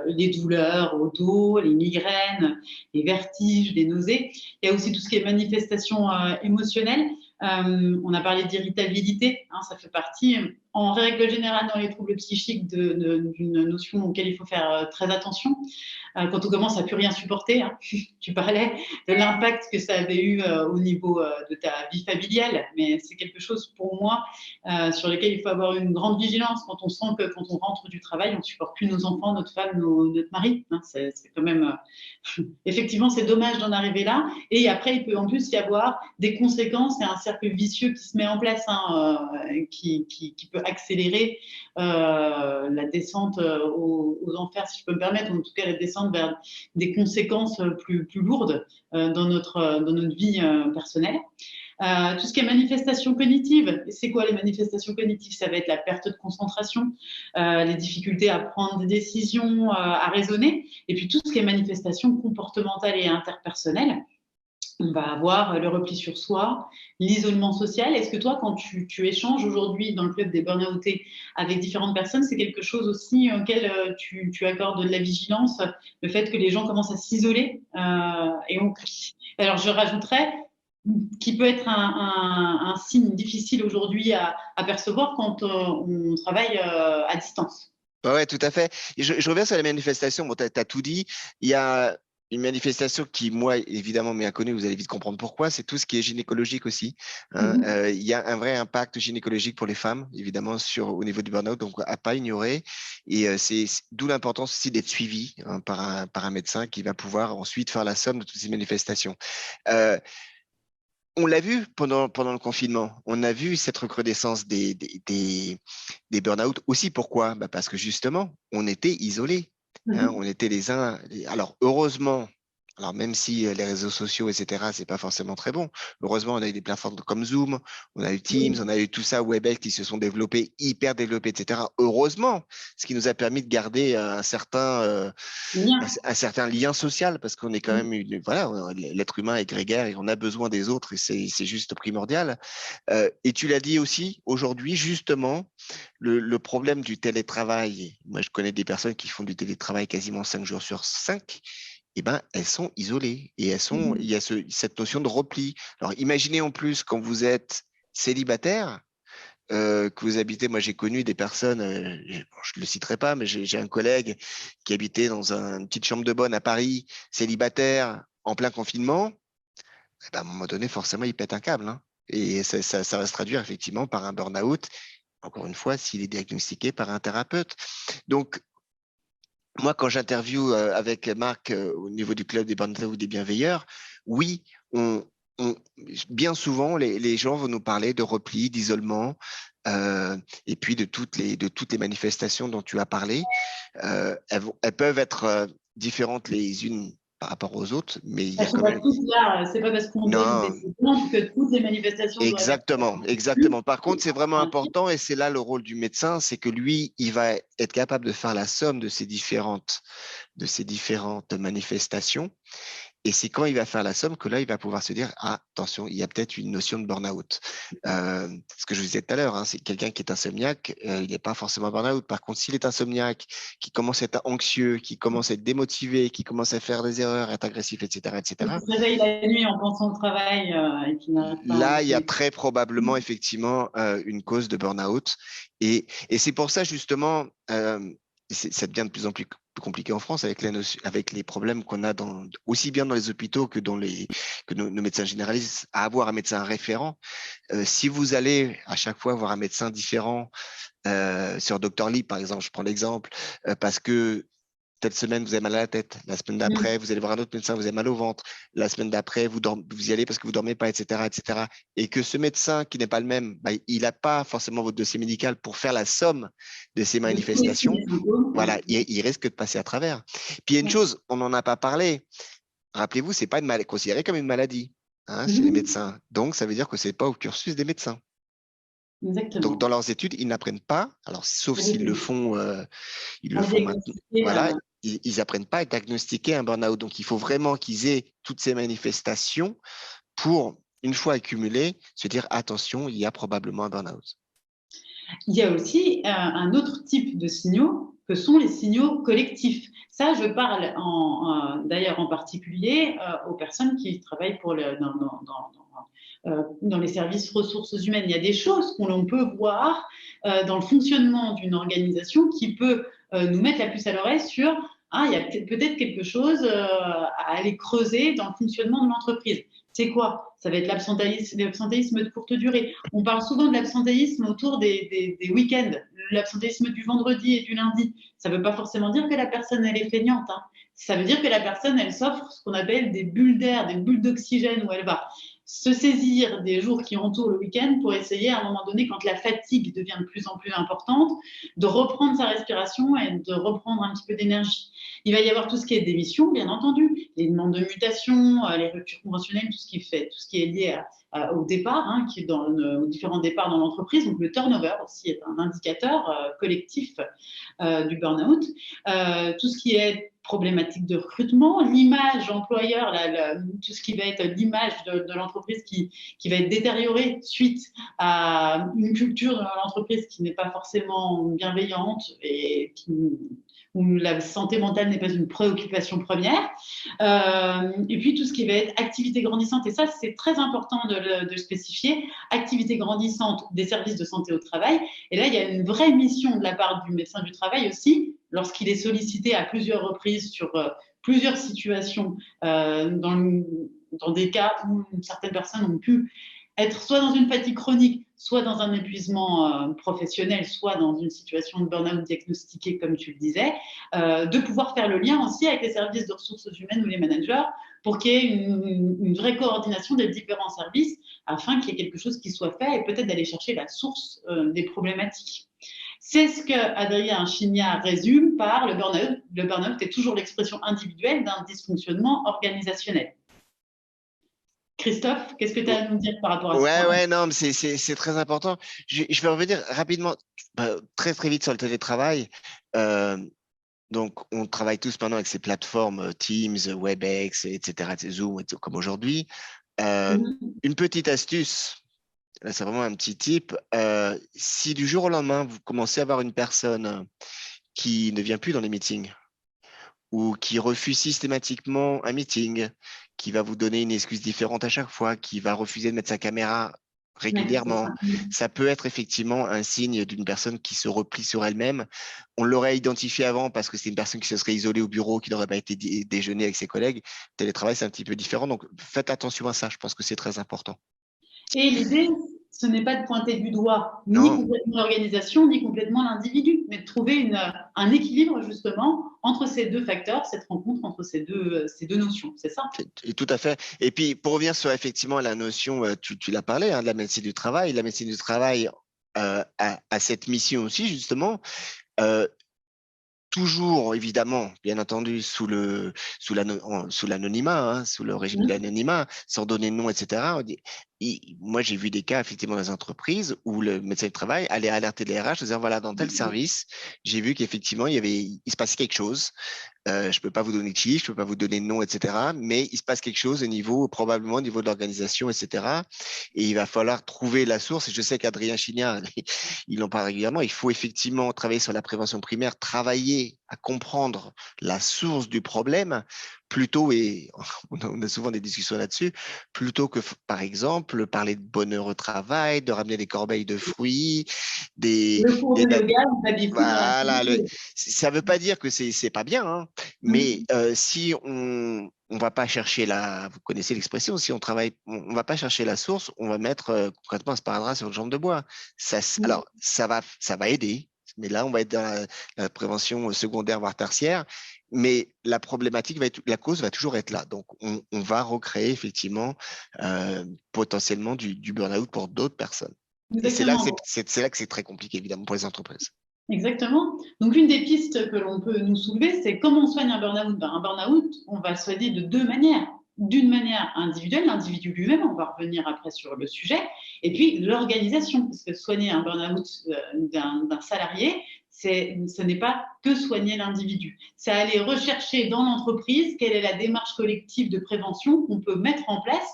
les douleurs au dos, les migraines, les vertiges, les nausées. Il y a aussi tout ce qui est manifestation émotionnelle. On a parlé d'irritabilité, ça fait partie, en règle générale, dans les troubles psychiques, d'une notion auquel il faut faire très attention. Quand on commence à plus rien supporter, tu parlais de l'impact que ça avait eu au niveau de ta vie familiale, mais c'est quelque chose pour moi sur lequel il faut avoir une grande vigilance quand on sent que quand on rentre du travail, on ne supporte plus nos enfants, notre femme, notre mari. C'est quand même effectivement, c'est dommage d'en arriver là. Et après, il peut en plus y avoir des conséquences et un cercle vicieux qui se met en place, qui peut accélérer la descente aux enfers, si je peux me permettre, ou en tout cas la descente vers des conséquences plus lourdes dans notre vie personnelle. Tout ce qui est manifestation cognitive, c'est quoi les manifestations cognitives? Ça va être la perte de concentration, les difficultés à prendre des décisions, à raisonner, et puis tout ce qui est manifestation comportementale et interpersonnelle. On va avoir le repli sur soi, l'isolement social. Est-ce que toi, quand tu échanges aujourd'hui dans le club des burn-outés avec différentes personnes, c'est quelque chose aussi auquel tu accordes de la vigilance, le fait que les gens commencent à s'isoler alors, je rajouterais qui peut être un signe difficile aujourd'hui à percevoir quand on travaille à distance. Oui, tout à fait. Et je reviens sur les manifestations. Bon, tu as tout dit. Il y a une manifestation qui, moi, évidemment, m'est inconnue, vous allez vite comprendre pourquoi, c'est tout ce qui est gynécologique aussi. Il y a un vrai impact gynécologique pour les femmes, évidemment, au niveau du burn-out, donc à pas ignorer. Et c'est d'où l'importance aussi d'être suivi par un médecin qui va pouvoir ensuite faire la somme de toutes ces manifestations. On l'a vu pendant le confinement. On a vu cette recrudescence des burn-out aussi. Pourquoi? Parce que justement, on était isolés. On était les uns. Alors, heureusement, alors même si les réseaux sociaux, etc., c'est pas forcément très bon. Heureusement, on a eu des plateformes comme Zoom, on a eu Teams, on a eu tout ça, Webex qui se sont développés, hyper développés, etc. Heureusement, ce qui nous a permis de garder un certain lien social, parce qu'on est quand même, voilà, l'être humain est grégaire et on a besoin des autres et c'est juste primordial. Et tu l'as dit aussi, aujourd'hui, justement, le problème du télétravail. Moi, je connais des personnes qui font du télétravail quasiment 5 jours sur 5. Elles sont isolées et il y a cette notion de repli. Alors, imaginez en plus quand vous êtes célibataire, que vous habitez, moi j'ai connu des personnes, je ne le citerai pas, mais j'ai un collègue qui habitait dans une petite chambre de bonne à Paris, célibataire, en plein confinement. À un moment donné, forcément, il pète un câble. Et ça va se traduire effectivement par un burn-out, encore une fois, s'il est diagnostiqué par un thérapeute. Donc, moi, quand j'interviewe avec Marc au niveau du club des burn-out ou des bienveilleurs, oui, bien souvent, les gens vont nous parler de repli, d'isolement, et puis de toutes les manifestations dont tu as parlé. Elles peuvent être différentes les unes par rapport aux autres, mais il y a quand même… C'est pas parce qu'on donne des exemples que toutes les manifestations… Exactement. Par contre, c'est vraiment important et c'est là le rôle du médecin, c'est que lui, il va être capable de faire la somme de ces différentes manifestations. Et c'est quand il va faire la somme que là, il va pouvoir se dire, ah, attention, il y a peut-être une notion de burn-out. Ce que je vous disais tout à l'heure, hein, c'est quelqu'un qui est insomniaque, il n'est pas forcément burn-out. Par contre, s'il est insomniaque, qui commence à être anxieux, qui commence à être démotivé, qui commence à faire des erreurs, être agressif, etc., Qui etc., se réveille la nuit en pensant au travail et qui n'arrive pas à... là, il y a très probablement effectivement une cause de burn-out. Et c'est pour ça justement, ça devient de plus en plus compliqué en France avec avec les problèmes qu'on a aussi bien dans les hôpitaux que que nos médecins généralistes, à avoir un médecin référent. Si vous allez à chaque fois voir un médecin différent, sur Doctolib par exemple, je prends l'exemple, parce que cette semaine, vous avez mal à la tête. La semaine d'après, vous allez voir un autre médecin, vous avez mal au ventre. La semaine d'après, vous y allez parce que vous dormez pas, etc., etc. Et que ce médecin qui n'est pas le même, bah, il n'a pas forcément votre dossier médical pour faire la somme de ces manifestations. Voilà, il risque de passer à travers. Puis il y a une chose, on n'en a pas parlé. Rappelez-vous, c'est pas considéré comme une maladie, hein, chez les médecins. Donc, ça veut dire que c'est pas au cursus des médecins. Exactement. Donc, dans leurs études, ils n'apprennent pas, alors sauf s'ils le font, maintenant. Voilà, ils n'apprennent pas à diagnostiquer un burn-out. Donc, il faut vraiment qu'ils aient toutes ces manifestations pour, une fois accumulées, se dire attention, il y a probablement un burn-out. Il y a aussi un autre type de signaux que sont les signaux collectifs. Ça, je parle d'ailleurs en particulier aux personnes qui travaillent dans les services ressources humaines. Il y a des choses qu'on peut voir dans le fonctionnement d'une organisation qui peut nous mettre la puce à l'oreille sur il y a peut-être quelque chose à aller creuser dans le fonctionnement de l'entreprise. C'est quoi? Ça va être l'absentéisme de courte durée. On parle souvent de l'absentéisme autour des week-ends, l'absentéisme du vendredi et du lundi. Ça ne veut pas forcément dire que la personne, elle est feignante. Hein. Ça veut dire que la personne, elle s'offre ce qu'on appelle des bulles d'air, des bulles d'oxygène où elle va se saisir des jours qui entourent le week-end pour essayer à un moment donné, quand la fatigue devient de plus en plus importante, de reprendre sa respiration et de reprendre un petit peu d'énergie. Il va y avoir tout ce qui est démission, bien entendu, les demandes de mutation, les ruptures conventionnelles, tout ce qui est lié au départ, hein, aux différents départs dans l'entreprise. Donc le turnover aussi est un indicateur collectif du burn-out. Tout ce qui est problématique de recrutement, l'image employeur, tout ce qui va être l'image de l'entreprise qui va être détériorée suite à une culture de l'entreprise qui n'est pas forcément bienveillante et où la santé mentale n'est pas une préoccupation première. Et puis tout ce qui va être activité grandissante, et ça c'est très important de le spécifier, activité grandissante des services de santé au travail. Et là, il y a une vraie mission de la part du médecin du travail aussi, lorsqu'il est sollicité à plusieurs reprises sur plusieurs situations, dans des cas où certaines personnes ont pu être soit dans une fatigue chronique, soit dans un épuisement professionnel, soit dans une situation de burn-out diagnostiquée, comme tu le disais, de pouvoir faire le lien aussi avec les services de ressources humaines ou les managers pour qu'il y ait une vraie coordination des différents services afin qu'il y ait quelque chose qui soit fait et peut-être d'aller chercher la source des problématiques. C'est ce que Adrien Chignard résume par le burn-out. Le burn-out est toujours l'expression individuelle d'un dysfonctionnement organisationnel. Christophe, qu'est-ce que tu as à nous dire par rapport à ça? Ouais, non, mais c'est très important. Je vais revenir rapidement, très très vite sur le télétravail. Donc, on travaille tous maintenant avec ces plateformes Teams, WebEx, etc., Zoom, comme aujourd'hui. Une petite astuce, là, c'est vraiment un petit tip. Si du jour au lendemain, vous commencez à avoir une personne qui ne vient plus dans les meetings ou qui refuse systématiquement un meeting, qui va vous donner une excuse différente à chaque fois, qui va refuser de mettre sa caméra régulièrement, ça peut être effectivement un signe d'une personne qui se replie sur elle-même. On l'aurait identifié avant parce que c'est une personne qui se serait isolée au bureau, qui n'aurait pas été déjeuner avec ses collègues. Télétravail, c'est un petit peu différent, donc faites attention à ça, je pense que c'est très important. Et l'idée, ce n'est pas de pointer du doigt ni complètement l'organisation, ni complètement l'individu, mais de trouver un équilibre justement entre ces deux facteurs, cette rencontre entre ces deux notions, c'est ça? Et tout à fait. Et puis, pour revenir sur effectivement la notion, tu l'as parlé, hein, de la médecine du travail. La médecine du travail a cette mission aussi, justement. toujours, évidemment, bien entendu, sous l'anonymat, hein, sous le régime de l'anonymat, sans donner de nom, etc. Moi, j'ai vu des cas, effectivement, dans les entreprises où le médecin du travail allait alerter les RH en disant, voilà, dans tel service, j'ai vu qu'effectivement, il se passait quelque chose. Je peux pas vous donner de chiffres, je peux pas vous donner de nom, etc. Mais il se passe quelque chose probablement au niveau de l'organisation, etc. Et il va falloir trouver la source. Et je sais qu'Adrien Chignard, il en parle régulièrement. Il faut effectivement travailler sur la prévention primaire, travailler à comprendre la source du problème plutôt, et on a souvent des discussions là-dessus, plutôt que, par exemple, parler de bonheur au travail, de ramener des corbeilles de fruits, Le cours de yoga, on baby-foot dans la voilà, famille. ça veut pas dire que c'est pas bien, hein, mais si on va pas chercher vous connaissez l'expression, si on travaille, on va pas chercher la source, on va mettre concrètement un sparadrap sur une jambe de bois. Alors ça va aider, mais là on va être dans la prévention secondaire voire tertiaire, mais la problématique la cause va toujours être là. Donc on va recréer effectivement potentiellement du burn-out pour d'autres personnes. Et c'est là que c'est très compliqué, évidemment, pour les entreprises. Exactement. Donc, une des pistes que l'on peut nous soulever, c'est comment on soigne un burn-out. Un burn-out, on va le soigner de deux manières. D'une manière individuelle, l'individu lui-même, on va revenir après sur le sujet, et puis l'organisation, parce que soigner un burn-out d'un salarié, ce n'est pas que soigner l'individu. C'est aller rechercher dans l'entreprise quelle est la démarche collective de prévention qu'on peut mettre en place.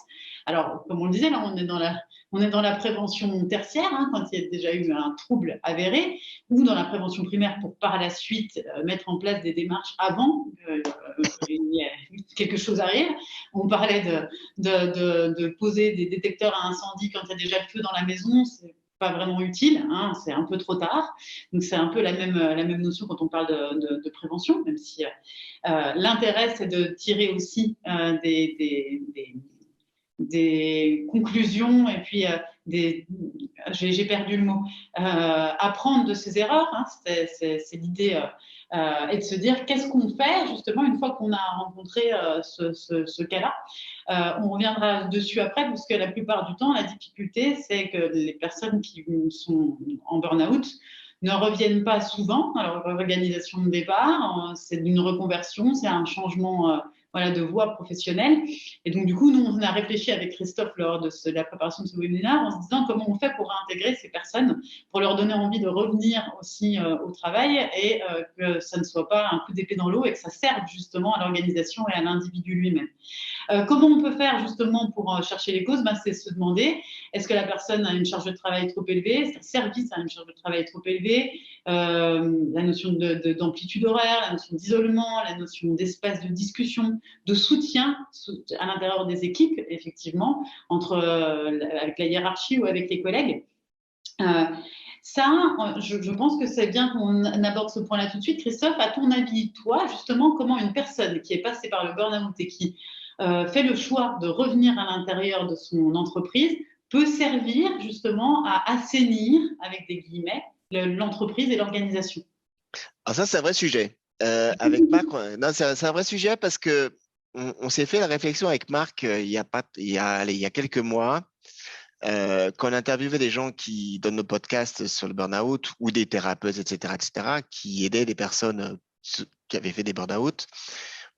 Alors, comme on le disait, là, on est dans la prévention tertiaire, hein, quand il y a déjà eu un trouble avéré, ou dans la prévention primaire pour par la suite mettre en place des démarches avant quelque chose arrive. On parlait de poser des détecteurs à incendie quand il y a déjà le feu dans la maison, c'est pas vraiment utile, hein, c'est un peu trop tard. Donc c'est un peu la même notion quand on parle de prévention, même si l'intérêt c'est de tirer aussi des conclusions et puis j'ai perdu le mot, apprendre de ses erreurs, hein, c'est l'idée, et de se dire qu'est-ce qu'on fait justement une fois qu'on a rencontré ce cas-là. On reviendra dessus après parce que la plupart du temps, la difficulté, c'est que les personnes qui sont en burn-out ne reviennent pas souvent à leur organisation de départ. C'est une reconversion, c'est un changement de voie professionnelle. Et donc, du coup, nous, on a réfléchi avec Christophe lors de la préparation de ce webinaire en se disant comment on fait pour intégrer ces personnes, pour leur donner envie de revenir aussi au travail et que ça ne soit pas un coup d'épée dans l'eau et que ça serve justement à l'organisation et à l'individu lui-même. Comment on peut faire justement pour chercher les causes? C'est se demander, est-ce que la personne a une charge de travail trop élevée? Est-ce que le service a une charge de travail trop élevée? La notion d'amplitude horaire, la notion d'isolement, la notion d'espace de discussion, de soutien à l'intérieur des équipes, effectivement, avec la hiérarchie ou avec les collègues. Je pense que c'est bien qu'on aborde ce point-là tout de suite. Christophe, à ton avis, toi, justement, comment une personne qui est passée par le burn-out et qui fait le choix de revenir à l'intérieur de son entreprise peut servir justement à assainir, avec des guillemets, l'entreprise et l'organisation? Alors ça, c'est un vrai sujet. Avec Marc, c'est un vrai sujet parce que on s'est fait la réflexion avec Marc il y a quelques mois. Quand on interviewait des gens qui donnent nos podcasts sur le burn-out ou des thérapeutes, etc., qui aidaient des personnes qui avaient fait des burn-out,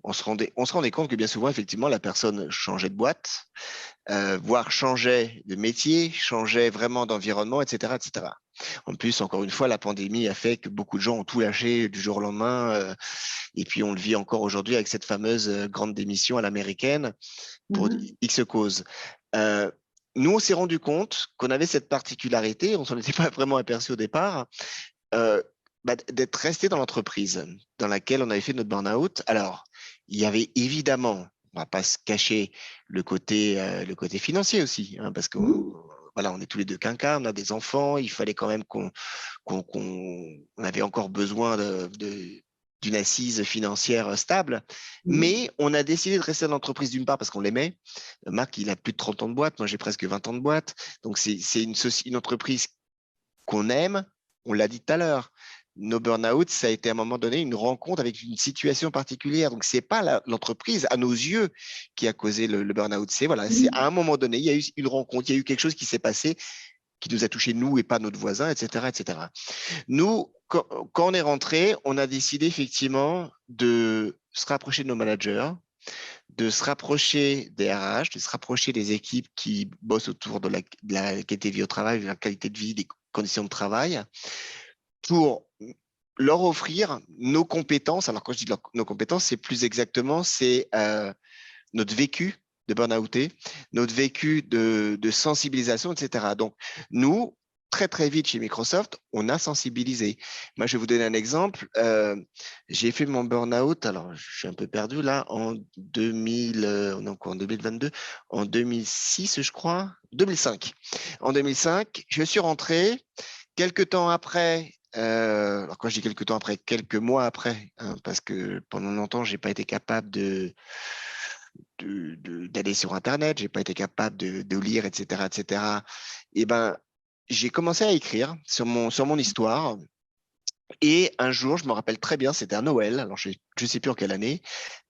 on se rendait compte que bien souvent, effectivement, la personne changeait de boîte, voire changeait de métier, changeait vraiment d'environnement, etc., etc. En plus, encore une fois, la pandémie a fait que beaucoup de gens ont tout lâché du jour au lendemain, et puis on le vit encore aujourd'hui avec cette fameuse grande démission à l'américaine pour X causes. Nous, on s'est rendu compte qu'on avait cette particularité, on s'en était pas vraiment aperçu au départ, d'être resté dans l'entreprise dans laquelle on avait fait notre burn-out. Alors, il y avait évidemment, on va pas se cacher, le côté financier aussi, hein, parce que voilà, on est tous les deux quinquas, on a des enfants, il fallait quand même qu'on avait encore besoin d'une assise financière stable. Mais on a décidé de rester dans l'entreprise d'une part parce qu'on l'aimait. Marc, il a plus de 30 ans de boîte, moi j'ai presque 20 ans de boîte. Donc c'est une entreprise qu'on aime, on l'a dit tout à l'heure. Nos burn-out, ça a été à un moment donné une rencontre avec une situation particulière. Donc, c'est pas l'entreprise, à nos yeux, qui a causé le burn-out. C'est à un moment donné, il y a eu une rencontre, il y a eu quelque chose qui s'est passé nous a touché nous et pas notre voisin, etc., etc. Nous, quand on est rentré, on a décidé effectivement de se rapprocher de nos managers, de se rapprocher des RH, de se rapprocher des équipes qui bossent autour de la qualité de vie au travail, de la qualité de vie, des conditions de travail, pour leur offrir nos compétences. Alors, quand je dis nos compétences, c'est plus exactement, c'est notre vécu de burn-outé, notre vécu de sensibilisation, etc. Donc, nous, très, très vite chez Microsoft, on a sensibilisé. Moi, je vais vous donner un exemple. J'ai fait mon burn-out, alors je suis un peu perdu là, en 2000, on est encore en 2022, en 2006, je crois, 2005. En 2005, je suis rentré. Quelques temps après, alors quand je dis quelques temps après, quelques mois après, hein, parce que pendant longtemps, j'ai pas été capable d'aller sur Internet, j'ai pas été capable de lire, etc., etc. Et ben, j'ai commencé à écrire sur mon histoire. Et un jour, je me rappelle très bien, c'était à Noël, alors je ne sais plus en quelle année,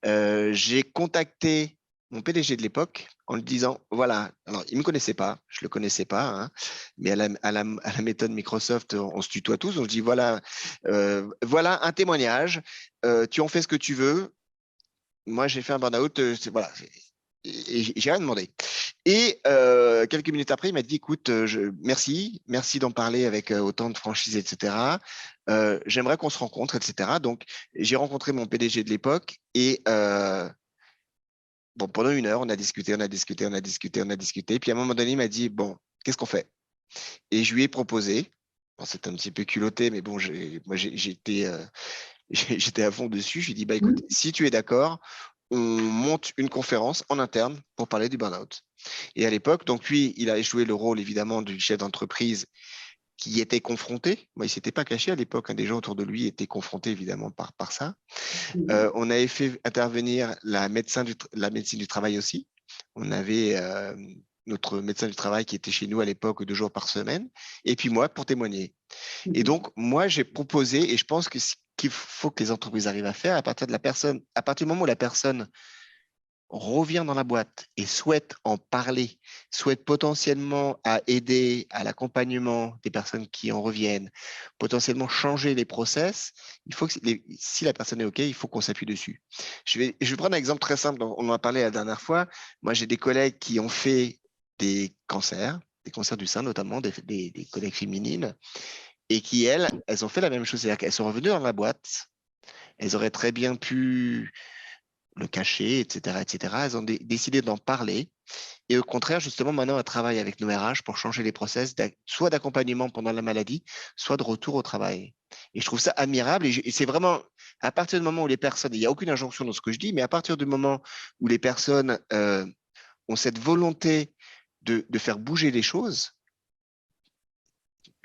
j'ai contacté mon PDG de l'époque en lui disant, voilà, alors il ne me connaissait pas, je ne le connaissais pas, hein, mais à la méthode Microsoft, on se tutoie tous, on se dit, voilà, voilà un témoignage, tu en fais ce que tu veux, moi j'ai fait un burn-out, voilà, et j'ai rien demandé. Et quelques minutes après, il m'a dit, écoute, merci d'en parler avec autant de franchise, etc. J'aimerais qu'on se rencontre, etc. Donc, j'ai rencontré mon PDG de l'époque et bon, pendant 1 heure, on a discuté. Puis à un moment donné, il m'a dit, bon, qu'est-ce qu'on fait? Et je lui ai proposé, bon, c'était un petit peu culotté, mais bon, moi, j'étais j'étais à fond dessus. Je lui ai dit, bah, écoute, si tu es d'accord, on monte une conférence en interne pour parler du burn-out. Et à l'époque, donc lui, il a joué le rôle évidemment du chef d'entreprise qui était confronté. Moi, il s'était pas caché à l'époque, hein, des gens autour de lui étaient confrontés évidemment par ça. On avait fait intervenir la médecine du travail aussi. On avait notre médecin du travail qui était chez nous à l'époque 2 jours par semaine, et puis moi pour témoigner. Et donc, moi, j'ai proposé, et je pense que ce qu'il faut que les entreprises arrivent à faire, à partir du moment où la personne revient dans la boîte et souhaite en parler, souhaite potentiellement à aider à l'accompagnement des personnes qui en reviennent, potentiellement changer les process, il faut que si la personne est OK, il faut qu'on s'appuie dessus. Je vais prendre un exemple très simple, on en a parlé la dernière fois. Moi, j'ai des collègues qui ont fait des cancers du sein notamment, des collègues féminines, et qui, elles ont fait la même chose, c'est-à-dire qu'elles sont revenues dans la boîte, elles auraient très bien pu le cacher, etc., etc. Elles ont décidé d'en parler. Et au contraire, justement, maintenant, elles travaillent avec nos RH pour changer les process, soit d'accompagnement pendant la maladie, soit de retour au travail. Et je trouve ça admirable. Et c'est vraiment, à partir du moment où les personnes, il n'y a aucune injonction dans ce que je dis, mais à partir du moment où les personnes ont cette volonté de faire bouger les choses,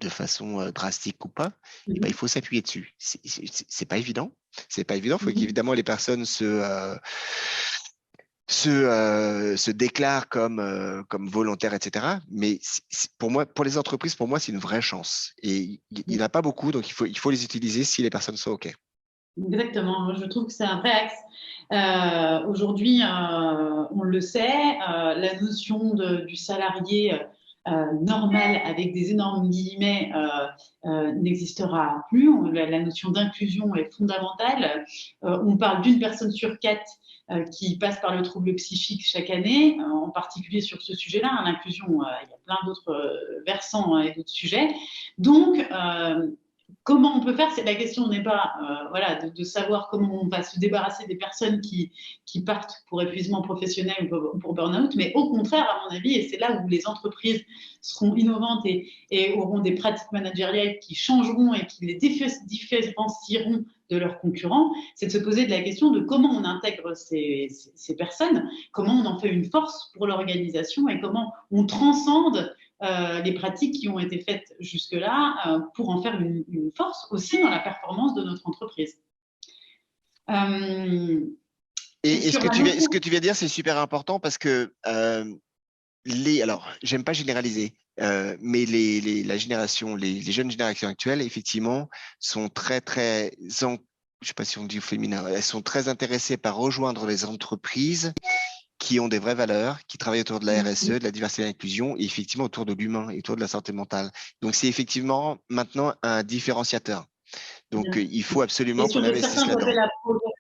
de façon drastique ou pas, eh ben, il faut s'appuyer dessus. C'est pas évident. C'est pas évident. Il faut qu'évidemment les personnes se déclarent comme volontaires, etc. Mais pour moi, pour les entreprises, pour moi, c'est une vraie chance. Et il n'y en a pas beaucoup, donc il faut les utiliser si les personnes sont OK. Exactement, je trouve que c'est un vrai axe. Aujourd'hui, on le sait, la notion du salarié normal avec des énormes guillemets n'existera plus. La notion d'inclusion est fondamentale. On parle d'une personne sur 4 qui passe par le trouble psychique chaque année, en particulier sur ce sujet-là. Hein, l'inclusion, il y a plein d'autres versants et d'autres sujets. Donc, comment on peut faire? C'est la question n'est pas voilà, de savoir comment on va se débarrasser des personnes qui partent pour épuisement professionnel ou pour burn-out, mais au contraire, à mon avis, et c'est là où les entreprises seront innovantes et auront des pratiques managériales qui changeront et qui les différencieront de leurs concurrents, c'est de se poser de la question de comment on intègre ces personnes, comment on en fait une force pour l'organisation et comment on transcende les pratiques qui ont été faites jusque-là pour en faire une force aussi dans la performance de notre entreprise. Et ce que tu viens de dire, c'est super important parce que alors, j'aime pas généraliser, mais les jeunes générations actuelles, effectivement, sont très, je sais pas si on dit féminin, elles sont très intéressées par rejoindre les entreprises qui ont des vraies valeurs, qui travaillent autour de la Mhm. RSE, de la diversité et de l'inclusion, et effectivement autour de l'humain et autour de la santé mentale. Donc, c'est effectivement maintenant un différenciateur. Donc, Bien. il faut Et absolument qu'on sur investisse certains là-dedans. appels à projets,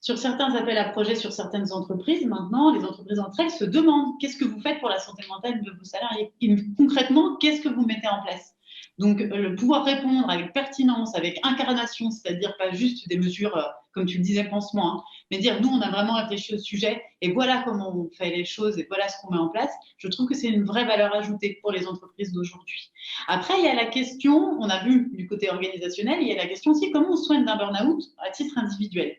sur certains appels à projets, sur certaines entreprises, maintenant, les entreprises entre elles se demandent qu'est-ce que vous faites pour la santé mentale de vos salariés et concrètement, qu'est-ce que vous mettez en place. Donc, le pouvoir répondre avec pertinence, avec incarnation, c'est-à-dire pas juste des mesures, comme tu le disais, pansement, hein, mais dire nous, on a vraiment réfléchi au sujet et voilà comment on fait les choses et voilà ce qu'on met en place. Je trouve que c'est une vraie valeur ajoutée pour les entreprises d'aujourd'hui. Après, il y a la question, on a vu du côté organisationnel, il y a la question aussi comment on soigne d'un burn-out à titre individuel.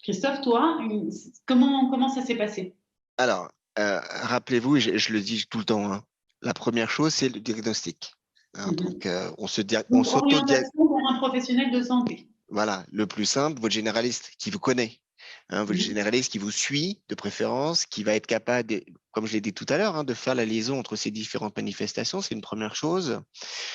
Christophe, toi, comment ça s'est passé? Alors, rappelez-vous, et je le dis tout le temps, hein, la première chose, c'est le diagnostic. Hein, Mhm. donc, on Donc, s'auto-diagnostique. orientation vers un professionnel de santé. Voilà, le plus simple, votre généraliste qui vous connaît, hein, votre Mhm. généraliste qui vous suit de préférence, qui va être capable, comme je l'ai dit tout à l'heure, hein, de faire la liaison entre ces différentes manifestations, c'est une première chose.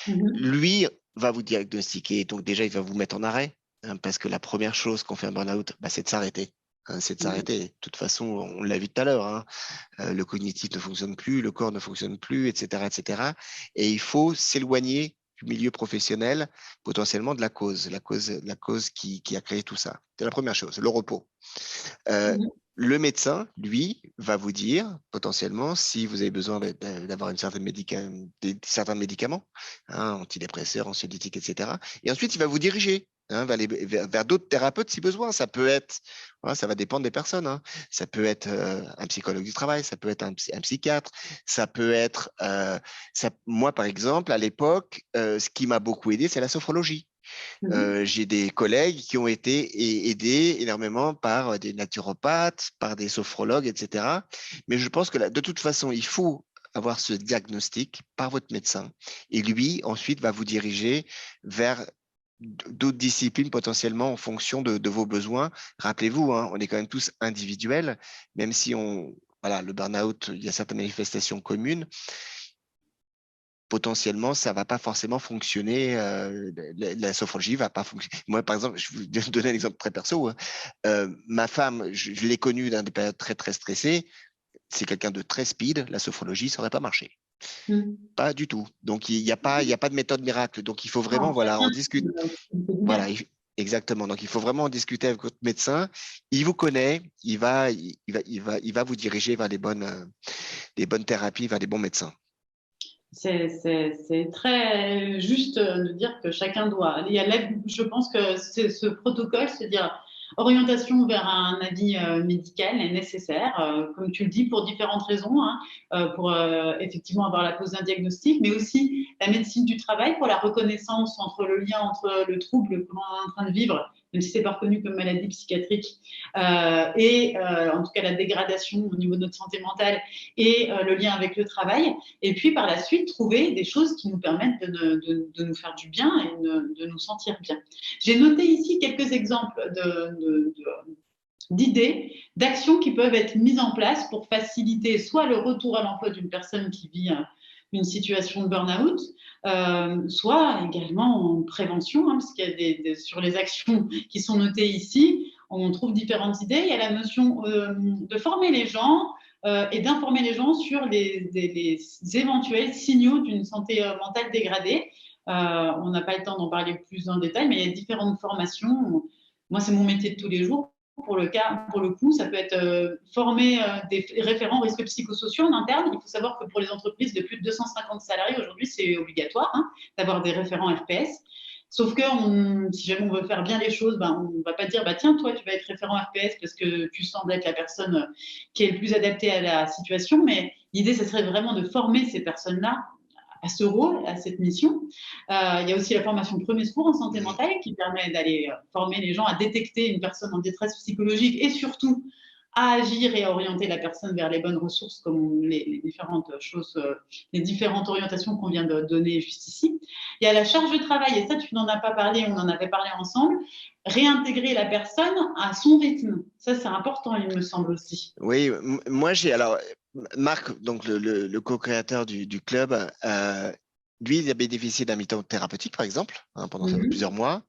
Mhm. Lui va vous diagnostiquer, donc déjà il va vous mettre en arrêt, hein, parce que la première chose qu'on fait un burn-out, bah, c'est de s'arrêter. Hein, c'est de Mhm. s'arrêter. De toute façon, on l'a vu tout à l'heure, hein, le cognitif ne fonctionne plus, le corps ne fonctionne plus, etc., etc. Et il faut s'éloigner du milieu professionnel, potentiellement de la cause qui a créé tout ça. C'est la première chose, le repos. Euh, Mhm. le médecin, lui, va vous dire potentiellement si vous avez besoin d'avoir certains médicaments, hein, antidépresseurs, anxiolytiques, etc. Et ensuite, il va vous diriger, hein, vers d'autres thérapeutes si besoin. Ça peut être, voilà, ça va dépendre des personnes. Hein. Ça peut être un psychologue du travail, ça peut être un psychiatre, ça peut être, moi par exemple, à l'époque, ce qui m'a beaucoup aidé, c'est la sophrologie. Mhm. J'ai des collègues qui ont été aidés énormément par des naturopathes, par des sophrologues, etc. Mais je pense que de toute façon, il faut avoir ce diagnostic par votre médecin. Et lui, ensuite, va vous diriger vers d'autres disciplines potentiellement en fonction de vos besoins. Rappelez-vous, hein, on est quand même tous individuels, même si voilà, le burn-out, il y a certaines manifestations communes potentiellement, ça va pas forcément fonctionner. La sophrologie va pas fonctionner. Moi, par exemple, je vais vous donner un exemple très perso. Hein. Ma femme, je l'ai connue dans des périodes très, très stressées. C'est quelqu'un de très speed. La sophrologie, ça aurait pas marché. Mhm. Pas du tout. Donc, il y a pas de méthode miracle. Donc, il faut vraiment, Non, voilà, chacun, en discuter. c'est Voilà, bien. exactement. Donc, il faut vraiment en discuter avec votre médecin. Il vous connaît. Il va vous diriger vers les bonnes thérapies, vers les bons médecins. C'est très juste de dire que chacun doit. Je pense que ce protocole, c'est-à-dire orientation vers un avis médical est nécessaire, comme tu le dis, pour différentes raisons, hein, pour effectivement avoir la pose d'un diagnostic, mais aussi la médecine du travail pour la reconnaissance entre le lien entre le trouble que l'on est en train de vivre, même si c'est pas reconnu comme maladie psychiatrique, et en tout cas la dégradation au niveau de notre santé mentale et le lien avec le travail. Et puis par la suite, trouver des choses qui nous permettent de nous faire du bien et de nous sentir bien. J'ai noté ici quelques exemples d'idées, d'actions qui peuvent être mises en place pour faciliter soit le retour à l'emploi d'une personne qui vit une situation de burn-out, soit également en prévention, hein, parce qu'il y a sur les actions qui sont notées ici, on trouve différentes idées. Il y a la notion de former les gens, et d'informer les gens sur les éventuels signaux d'une santé mentale dégradée. On n'a pas le temps d'en parler plus en détail, mais il y a différentes formations. Moi, c'est mon métier de tous les jours. Pour le coup, ça peut être former des référents risques psychosociaux en interne. Il faut savoir que pour les entreprises de plus de 250 salariés, aujourd'hui, c'est obligatoire, hein, d'avoir des référents FPS. Sauf que si jamais on veut faire bien les choses, ben, on ne va pas dire bah, tiens, toi, tu vas être référent FPS parce que tu sembles être la personne qui est le plus adaptée à la situation. Mais l'idée, ce serait vraiment de former ces personnes-là à ce rôle, à cette mission. Il y a aussi la formation de premier secours en santé Mhm. mentale qui permet d'aller former les gens à détecter une personne en détresse psychologique et surtout à agir et à orienter la personne vers les bonnes ressources, comme les différentes choses, les différentes orientations qu'on vient de donner juste ici. Il y a la charge de travail, et ça, tu n'en as pas parlé, on en avait parlé ensemble. Réintégrer la personne à son rythme. Ça, c'est important, il me semble aussi. Oui, moi alors Marc, donc le co-créateur du club, lui, il a bénéficié d'un mi-temps thérapeutique, par exemple, hein, pendant plusieurs Mhm. mois.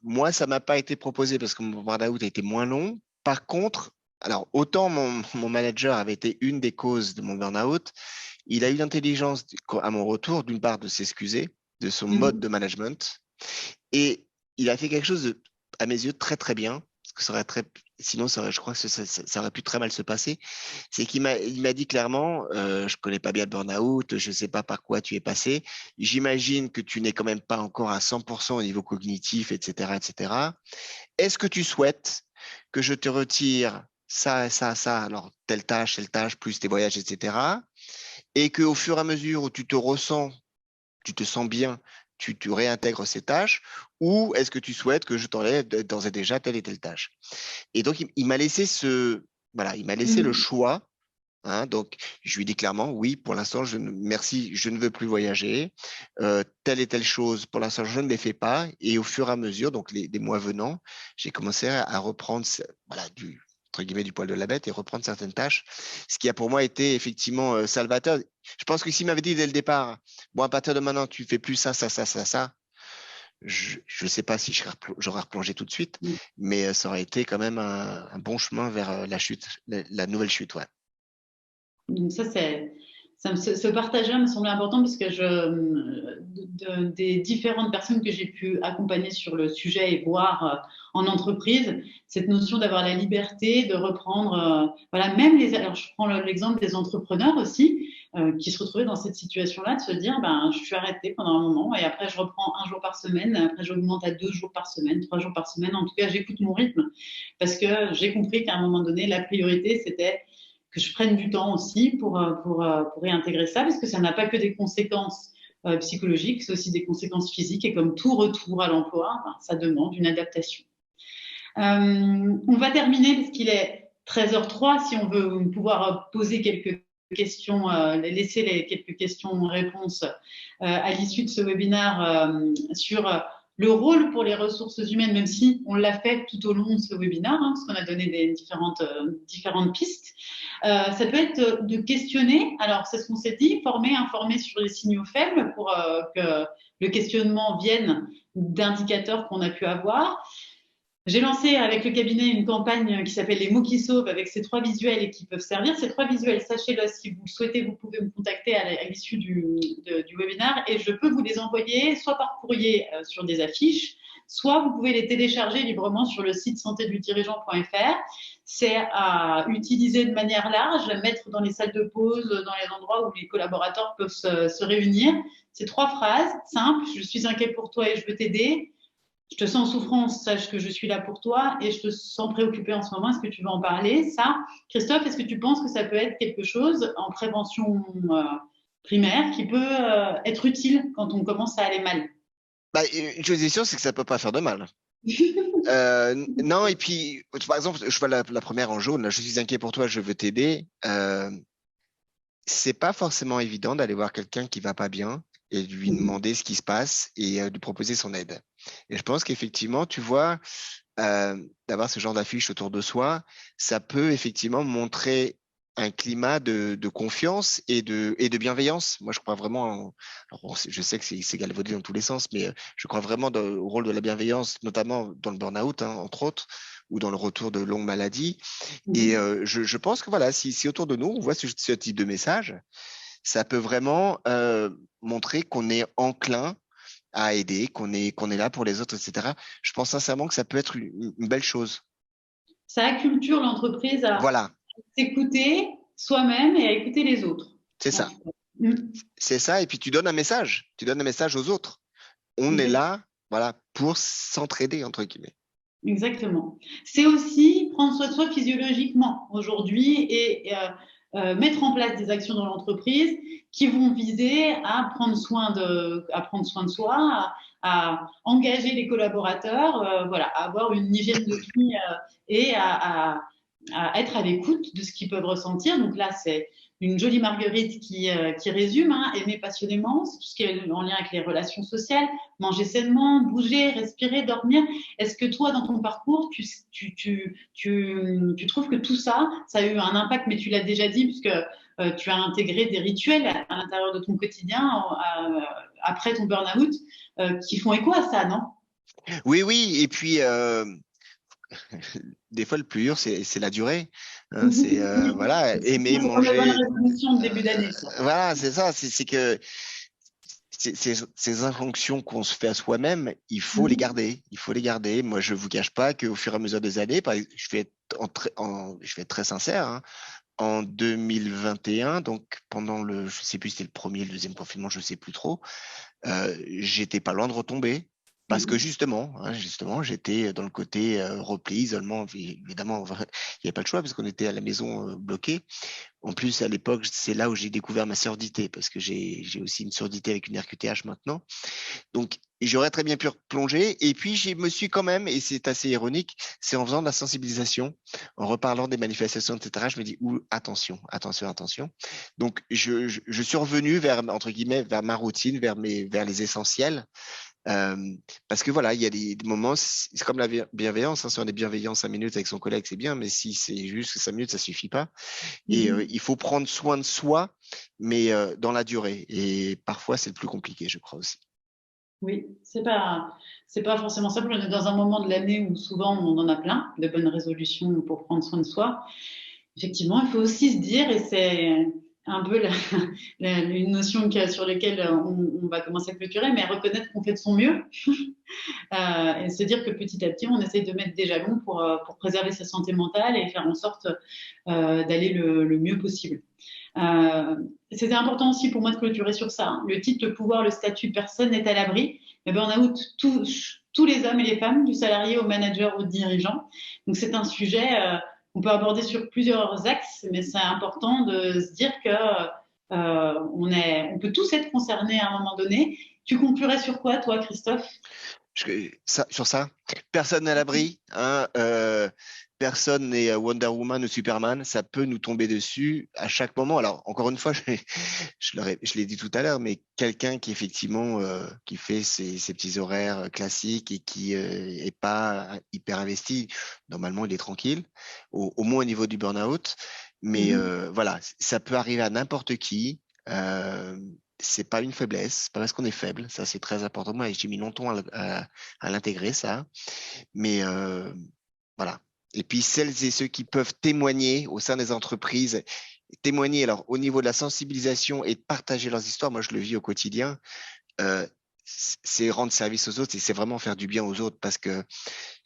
Moi, ça m'a pas été proposé parce que mon burn-out a été moins long. Par contre, alors, autant mon manager avait été une des causes de mon burn-out, il a eu l'intelligence, à mon retour, d'une part, de s'excuser de son mode de management. Et il a fait quelque chose, à mes yeux, très, très bien. Parce que sinon, je crois que ça aurait pu très mal se passer. C'est il m'a dit clairement, je connais pas bien le burn-out, je sais pas par quoi tu es passé. J'imagine que tu n'es quand même pas encore à 100% au niveau cognitif, etc., etc. Est-ce que tu souhaites que je te retire ça, ça, ça, alors telle tâche, plus tes voyages, etc. Et qu'au fur et à mesure où tu te sens bien, tu réintègres ces tâches, ou est-ce que tu souhaites que je t'enlève d'ores et déjà telle et telle tâche? Et donc, il m'a laissé voilà, il m'a laissé le choix. Hein, donc, je lui dis clairement, oui, pour l'instant, merci, je ne veux plus voyager. Telle et telle chose, pour l'instant, je ne les fais pas. Et au fur et à mesure, donc des mois venant, j'ai commencé à reprendre, voilà, entre guillemets, du poil de la bête et reprendre certaines tâches. Ce qui a pour moi été effectivement salvateur. Je pense que s'il m'avait dit dès le départ, bon, à partir de maintenant, tu fais plus ça, ça, ça, ça, ça, je ne sais pas si j'aurais replongé tout de suite, mais ça aurait été quand même un bon chemin vers la chute, la nouvelle chute, ouais. Donc ça, ce partage-là me semblait important parce que des différentes personnes que j'ai pu accompagner sur le sujet et voir en entreprise, cette notion d'avoir la liberté de reprendre, voilà, même alors je prends l'exemple des entrepreneurs aussi, qui se retrouvaient dans cette situation-là, de se dire, ben, je suis arrêtée pendant un moment et après je reprends un jour par semaine, après j'augmente à 2 jours par semaine, 3 jours par semaine. En tout cas, j'écoute mon rythme parce que j'ai compris qu'à un moment donné, la priorité, c'était que je prenne du temps aussi pour réintégrer ça, parce que ça n'a pas que des conséquences psychologiques, c'est aussi des conséquences physiques, et comme tout retour à l'emploi, ben, ça demande une adaptation. On va terminer, parce qu'il est 13h03, si on veut pouvoir poser quelques questions, laisser quelques questions-réponses à l'issue de ce webinaire sur le rôle pour les ressources humaines, même si on l'a fait tout au long de ce webinaire, hein, parce qu'on a donné des différentes pistes. Ça peut être de questionner, alors c'est ce qu'on s'est dit, informer sur les signaux faibles pour que le questionnement vienne d'indicateurs qu'on a pu avoir. J'ai lancé avec le cabinet une campagne qui s'appelle Les mots qui sauvent, avec ces 3 visuels et qui peuvent servir. Ces 3 visuels, sachez-le, si vous le souhaitez, vous pouvez me contacter à l'issue du webinaire et je peux vous les envoyer soit par courrier sur des affiches, soit vous pouvez les télécharger librement sur le site santé-du-dirigeant.fr. C'est à utiliser de manière large, mettre dans les salles de pause, dans les endroits où les collaborateurs peuvent se réunir. Ces 3 phrases simples: je suis inquiet pour toi et je veux t'aider. Je te sens en souffrance, sache que je suis là pour toi, et je te sens préoccupé en ce moment, est-ce que tu veux en parler? Ça, Christophe, est-ce que tu penses que ça peut être quelque chose en prévention primaire qui peut être utile quand on commence à aller mal? Bah, une chose est sûre, c'est que ça peut pas faire de mal. Non, et puis, par exemple, je vois la première en jaune, là, je suis inquiet pour toi, je veux t'aider. C'est pas forcément évident d'aller voir quelqu'un qui va pas bien et de lui demander ce qui se passe et de lui proposer son aide. Et je pense qu'effectivement, tu vois, d'avoir ce genre d'affiche autour de soi, ça peut effectivement montrer un climat de confiance et de bienveillance. Moi, je crois vraiment, alors je sais que c'est galvaudé dans tous les sens, mais je crois vraiment au rôle de la bienveillance, notamment dans le burn-out, hein, entre autres, ou dans le retour de longues maladies. Et je pense que voilà, si autour de nous, on voit ce type de message, ça peut vraiment montrer qu'on est enclin à aider, qu'on est là pour les autres, etc. Je pense sincèrement que ça peut être une belle chose. Ça acculture l'entreprise à Voilà, s'écouter soi-même et à écouter les autres. c'est ça. C'est ça, et puis tu donnes un message aux autres. On est là, voilà, pour s'entraider, entre guillemets. Exactement. C'est aussi prendre soin de soi physiologiquement aujourd'hui et mettre en place des actions dans l'entreprise qui vont viser à prendre soin de soi, à engager les collaborateurs, voilà, à avoir une hygiène de vie et à être à l'écoute de ce qu'ils peuvent ressentir. Donc là, c'est une jolie marguerite qui résume, hein, aimer passionnément, c'est tout ce qui est en lien avec les relations sociales, manger sainement, bouger, respirer, dormir. Est-ce que toi, dans ton parcours, tu trouves que tout ça, ça a eu un impact, mais tu l'as déjà dit, puisque tu as intégré des rituels à l'intérieur de ton quotidien après ton burn-out qui font écho à ça, non? Oui, et puis des fois, le plus dur, c'est la durée. Hein, c'est voilà, aimer C'est comme les bonnes manger. résolutions de début d'année, ça. Voilà, c'est ça. C'est que ces injonctions qu'on se fait à soi-même, il faut les garder. Il faut les garder. Moi, je vous cache pas qu'au fur et à mesure des années, je vais être très sincère, hein, en 2021, donc pendant je sais plus si c'était le premier, le deuxième confinement, je sais plus trop, j'étais pas loin de retomber. Parce que justement, j'étais dans le côté repli, isolement. Évidemment, il n'y avait pas le choix parce qu'on était à la maison bloqué. En plus, à l'époque, c'est là où j'ai découvert ma surdité, parce que j'ai aussi une surdité avec une RQTH maintenant. Donc, j'aurais très bien pu plonger. Et puis, je me suis quand même, et c'est assez ironique, c'est en faisant de la sensibilisation, en reparlant des manifestations, etc., je me dis, attention, attention, attention. Donc, je suis revenu vers, entre guillemets, vers ma routine, vers les essentiels. Parce que voilà, il y a des moments, c'est comme la bienveillance, hein, si on est bienveillant 5 minutes avec son collègue, c'est bien, mais si c'est juste 5 minutes, ça suffit pas. Et il faut prendre soin de soi, mais dans la durée. Et parfois, c'est le plus compliqué, je crois aussi. Oui, c'est pas forcément simple. On est dans un moment de l'année où souvent on en a plein de bonnes résolutions pour prendre soin de soi. Effectivement, il faut aussi se dire, et c'est un peu une notion sur laquelle on va commencer à clôturer, mais reconnaître qu'on fait de son mieux et se dire que petit à petit, on essaye de mettre des jalons pour préserver sa santé mentale et faire en sorte d'aller le mieux possible. C'était important aussi pour moi de clôturer sur ça, hein. Le titre, le pouvoir, le statut, personne n'est à l'abri. Mais burn-out touche tous les hommes et les femmes, du salarié au manager au dirigeant. Donc c'est un sujet qu'on peut aborder sur plusieurs axes, mais c'est important de se dire que on peut tous être concernés à un moment donné. Tu conclurais sur quoi, toi, Christophe? Sur ça, personne n'est à l'abri, hein, personne n'est Wonder Woman ou Superman, ça peut nous tomber dessus à chaque moment. Alors, encore une fois, je l'ai dit tout à l'heure, mais quelqu'un qui effectivement qui fait ses petits horaires classiques et qui est pas hyper investi, normalement, il est tranquille, au moins au niveau du burn-out. Mais voilà, ça peut arriver à n'importe qui. C'est pas une faiblesse, c'est pas parce qu'on est faible, ça c'est très important. Moi, j'ai mis longtemps à l'intégrer ça, mais voilà. Et puis celles et ceux qui peuvent témoigner au sein des entreprises, témoigner alors au niveau de la sensibilisation et de partager leurs histoires, moi je le vis au quotidien, c'est rendre service aux autres et c'est vraiment faire du bien aux autres parce que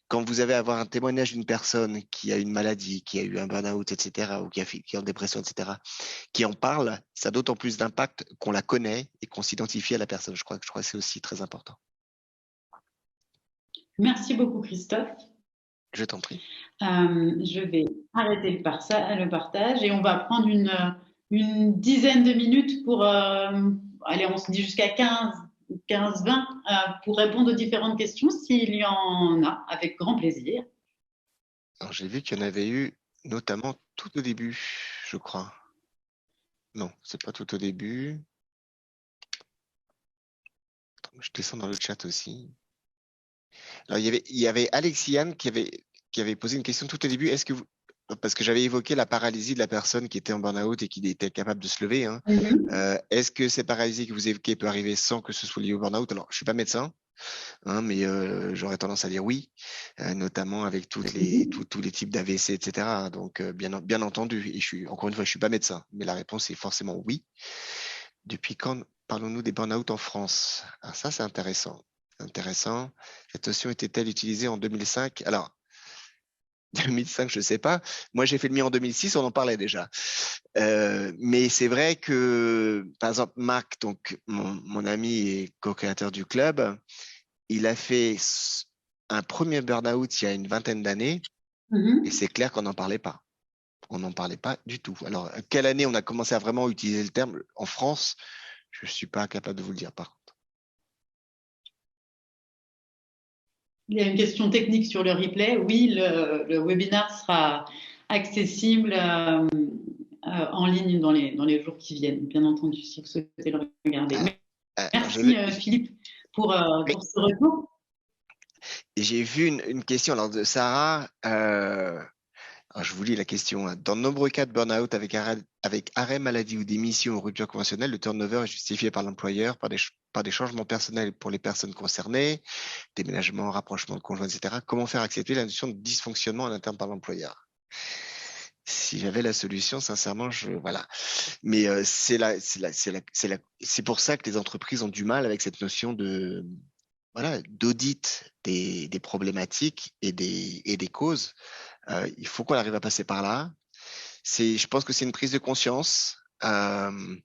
quand vous avez à avoir un témoignage d'une personne qui a une maladie, qui a eu un burn-out, etc., ou qui est en dépression, etc., qui en parle, ça a d'autant plus d'impact qu'on la connaît et qu'on s'identifie à la personne. Je crois que c'est aussi très important. Merci beaucoup, Christophe. Je t'en prie. Je vais arrêter le partage et on va prendre une dizaine de minutes pour, allez, on se dit jusqu'à 15, 20, pour répondre aux différentes questions s'il y en a, avec grand plaisir. Alors, j'ai vu qu'il y en avait eu notamment tout au début, je crois. Non, c'est pas tout au début. Attends, je descends dans le chat aussi. Alors, il y avait Alexiane qui avait posé une question tout au début. Parce que j'avais évoqué la paralysie de la personne qui était en burn-out et qui était capable de se lever, hein. Est-ce que ces paralysies que vous évoquez peut arriver sans que ce soit lié au burn-out? Alors, je suis pas médecin, hein, mais j'aurais tendance à dire oui, notamment avec tous les types d'AVC, etc. Donc, bien entendu. Et encore une fois, je suis pas médecin, mais la réponse est forcément oui. Depuis quand parlons-nous des burn-out en France? Ah, ça, c'est intéressant. Intéressant. Cette notion était-elle utilisée en 2005? Alors, 2005, je ne sais pas. Moi, j'ai fait le mien en 2006, on en parlait déjà. Mais c'est vrai que, par exemple, Marc, donc mon ami et co-créateur du club, il a fait un premier burn-out il y a une vingtaine d'années, et c'est clair qu'on n'en parlait pas. On n'en parlait pas du tout. Alors, quelle année on a commencé à vraiment utiliser le terme en France? Je ne suis pas capable de vous le dire, par contre. Il y a une question technique sur le replay. Oui, le webinaire sera accessible en ligne dans les jours qui viennent, bien entendu, si vous souhaitez le regarder. Merci Philippe pour ce retour. J'ai vu une question alors, de Sarah. Alors je vous lis la question. Dans de nombreux cas de burn-out avec arrêt maladie ou démission ou rupture conventionnelle, le turnover est justifié par l'employeur par des changements personnels pour les personnes concernées, déménagement, rapprochement de conjoints, etc. Comment faire accepter la notion de dysfonctionnement en interne par l'employeur? Si j'avais la solution, sincèrement, voilà. Mais c'est pour ça que les entreprises ont du mal avec cette notion de, voilà, d'audit des problématiques et des causes. Il faut qu'on arrive à passer par là. Je pense que c'est une prise de conscience. Je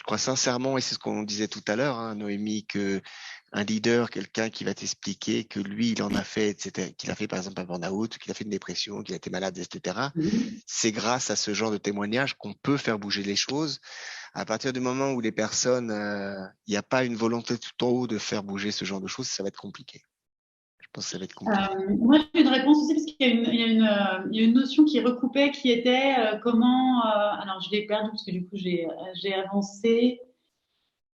crois sincèrement, et c'est ce qu'on disait tout à l'heure, hein, Noémie, que un leader, quelqu'un qui va t'expliquer que lui, il en a fait, etc., qu'il a fait par exemple un burn-out, qu'il a fait une dépression, qu'il a été malade, etc. C'est grâce à ce genre de témoignage qu'on peut faire bouger les choses. À partir du moment où les personnes, il n'y a pas une volonté tout en haut de faire bouger ce genre de choses, ça va être compliqué. Je pense que ça va être compliqué. Moi, j'ai une réponse aussi parce qu'il y a il y a une notion qui recoupait qui était comment. Alors, je l'ai perdu parce que du coup, j'ai avancé.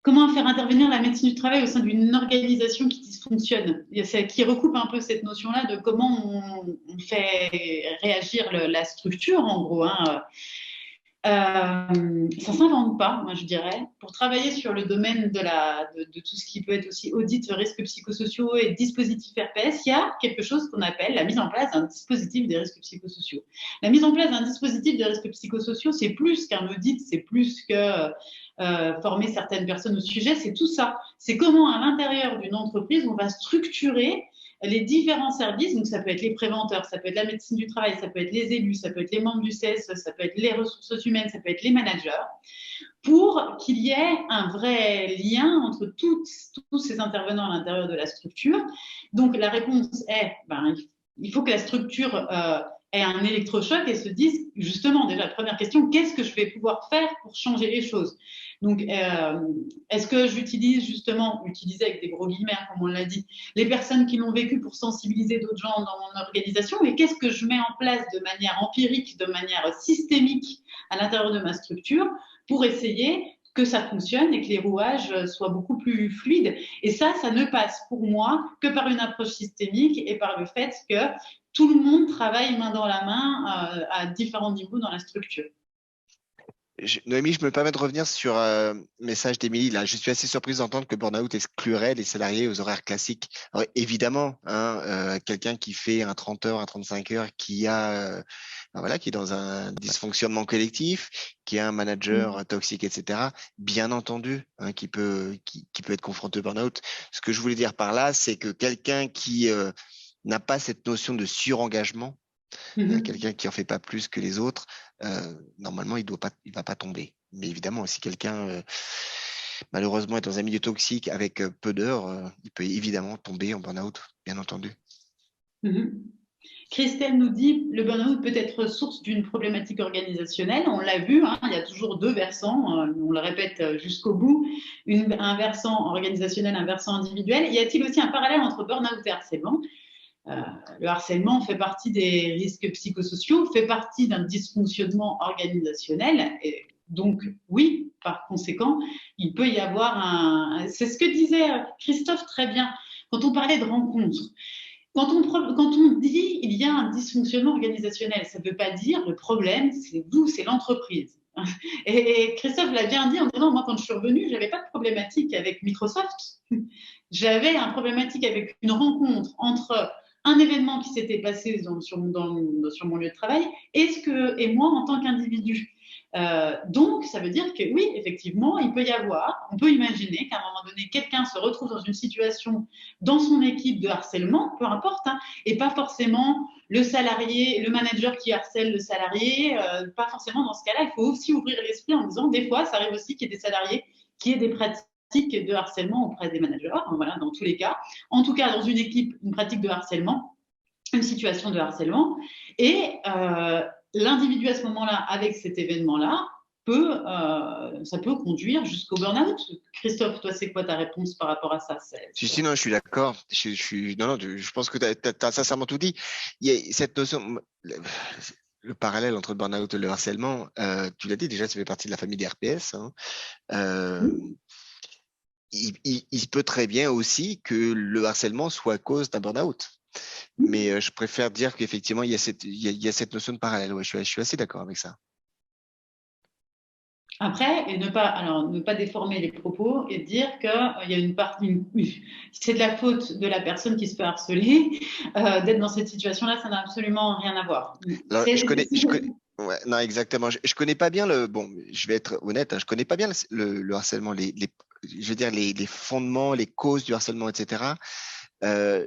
Comment faire intervenir la médecine du travail au sein d'une organisation qui dysfonctionne, qui recoupe un peu cette notion-là de comment on fait réagir la structure, en gros. Hein. Ça s'invente pas, moi je dirais. Pour travailler sur le domaine de tout ce qui peut être aussi audit, risques psychosociaux et dispositifs RPS, il y a quelque chose qu'on appelle la mise en place d'un dispositif des risques psychosociaux. La mise en place d'un dispositif des risques psychosociaux, c'est plus qu'un audit, c'est plus que former certaines personnes au sujet, c'est tout ça. C'est comment à l'intérieur d'une entreprise, on va structurer les différents services, donc ça peut être les préventeurs, ça peut être la médecine du travail, ça peut être les élus, ça peut être les membres du CSE, ça peut être les ressources humaines, ça peut être les managers, pour qu'il y ait un vrai lien entre tous ces intervenants à l'intérieur de la structure. Donc la réponse est, il faut que la structure ait un électrochoc et se dise, justement, déjà, première question, qu'est-ce que je vais pouvoir faire pour changer les choses? Donc, est-ce que j'utilise justement, utiliser avec des gros guillemets, comme on l'a dit, les personnes qui l'ont vécu pour sensibiliser d'autres gens dans mon organisation, mais qu'est-ce que je mets en place de manière empirique, de manière systémique à l'intérieur de ma structure pour essayer que ça fonctionne et que les rouages soient beaucoup plus fluides. Et ça ne passe pour moi que par une approche systémique et par le fait que tout le monde travaille main dans la main à différents niveaux dans la structure. Noémie, je me permets de revenir sur le message d'Émilie. Là, je suis assez surprise d'entendre que burn-out exclurait les salariés aux horaires classiques. Alors, évidemment, hein, quelqu'un qui fait un 30 heures, un 35 heures, qui est dans un dysfonctionnement collectif, qui est un manager toxique, etc. Bien entendu, hein, qui peut être confronté au burn-out. Ce que je voulais dire par là, c'est que quelqu'un qui n'a pas cette notion de surengagement, quelqu'un qui en fait pas plus que les autres, normalement, il va pas tomber. Mais évidemment, si quelqu'un malheureusement est dans un milieu toxique avec peu d'heures, il peut évidemment tomber en burn-out, bien entendu. Christelle nous dit le burn-out peut être source d'une problématique organisationnelle. On l'a vu, hein, il y a toujours deux versants, on le répète jusqu'au bout, un versant organisationnel, un versant individuel. Y a-t-il aussi un parallèle entre burn-out et harcèlement? Le harcèlement fait partie des risques psychosociaux, fait partie d'un dysfonctionnement organisationnel. Et donc, oui, par conséquent, il peut y avoir C'est ce que disait Christophe très bien quand on parlait de rencontres. Quand on dit il y a un dysfonctionnement organisationnel, ça ne veut pas dire le problème, c'est vous, c'est l'entreprise. Et Christophe l'a bien dit en disant, moi, quand je suis revenue, je n'avais pas de problématique avec Microsoft. J'avais un problématique avec une rencontre entre un événement qui s'était passé sur mon lieu de travail et moi en tant qu'individu. Donc, ça veut dire que oui, effectivement, on peut imaginer qu'à un moment donné, quelqu'un se retrouve dans une situation dans son équipe de harcèlement, peu importe, hein, et pas forcément le salarié, le manager qui harcèle le salarié, pas forcément dans ce cas-là. Il faut aussi ouvrir l'esprit en disant, des fois, ça arrive aussi qu'il y ait des salariés qui aient des pratiques de harcèlement auprès des managers, voilà, dans tous les cas. En tout cas, dans une équipe, une pratique de harcèlement, une situation de harcèlement. Et l'individu à ce moment-là, avec cet événement-là, ça peut conduire jusqu'au burn-out. Christophe, toi, c'est quoi ta réponse par rapport à ça? Non, je suis d'accord. Je pense que tu as sincèrement tout dit. Il y a cette notion, le parallèle entre le burn-out et le harcèlement, tu l'as dit déjà, ça fait partie de la famille des RPS. Hein. Il peut très bien aussi que le harcèlement soit à cause d'un burn-out. Mais je préfère dire qu'effectivement, il y a cette notion de parallèle. Ouais, je suis assez d'accord avec ça. Après, et ne pas déformer les propos et dire que il y a une partie, c'est de la faute de la personne qui se fait harceler, d'être dans cette situation-là, ça n'a absolument rien à voir. Alors, ouais, non, exactement. Je connais pas bien bon, je vais être honnête, hein, je connais pas bien le harcèlement, je veux dire, les fondements, les causes du harcèlement, etc. Euh,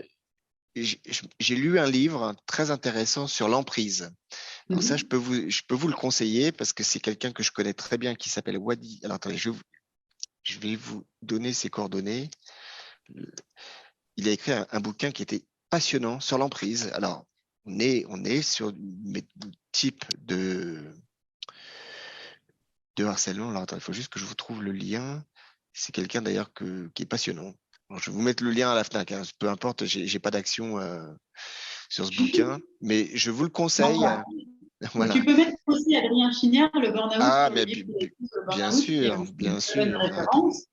j'ai lu un livre très intéressant sur l'emprise. Alors ça, je peux vous le conseiller parce que c'est quelqu'un que je connais très bien qui s'appelle Wadi. Alors attendez, je vais vous donner ses coordonnées. Il a écrit un bouquin qui était passionnant sur l'emprise. Alors, on est sur un type de harcèlement. Alors, attends, il faut juste que je vous trouve le lien. C'est quelqu'un d'ailleurs qui est passionnant. Alors, je vais vous mettre le lien à la FNAC, hein. Peu importe, j'ai pas d'action sur ce bouquin, mais je vous le conseille. Voilà. Voilà. Tu peux mettre aussi Adrien Chignard, le burn-out, Ah, sur le mais livre qu'il a écrit sur le bien burn-out, qui est sûr, aussi une bien très bonne sûr. Alors, attends. référence.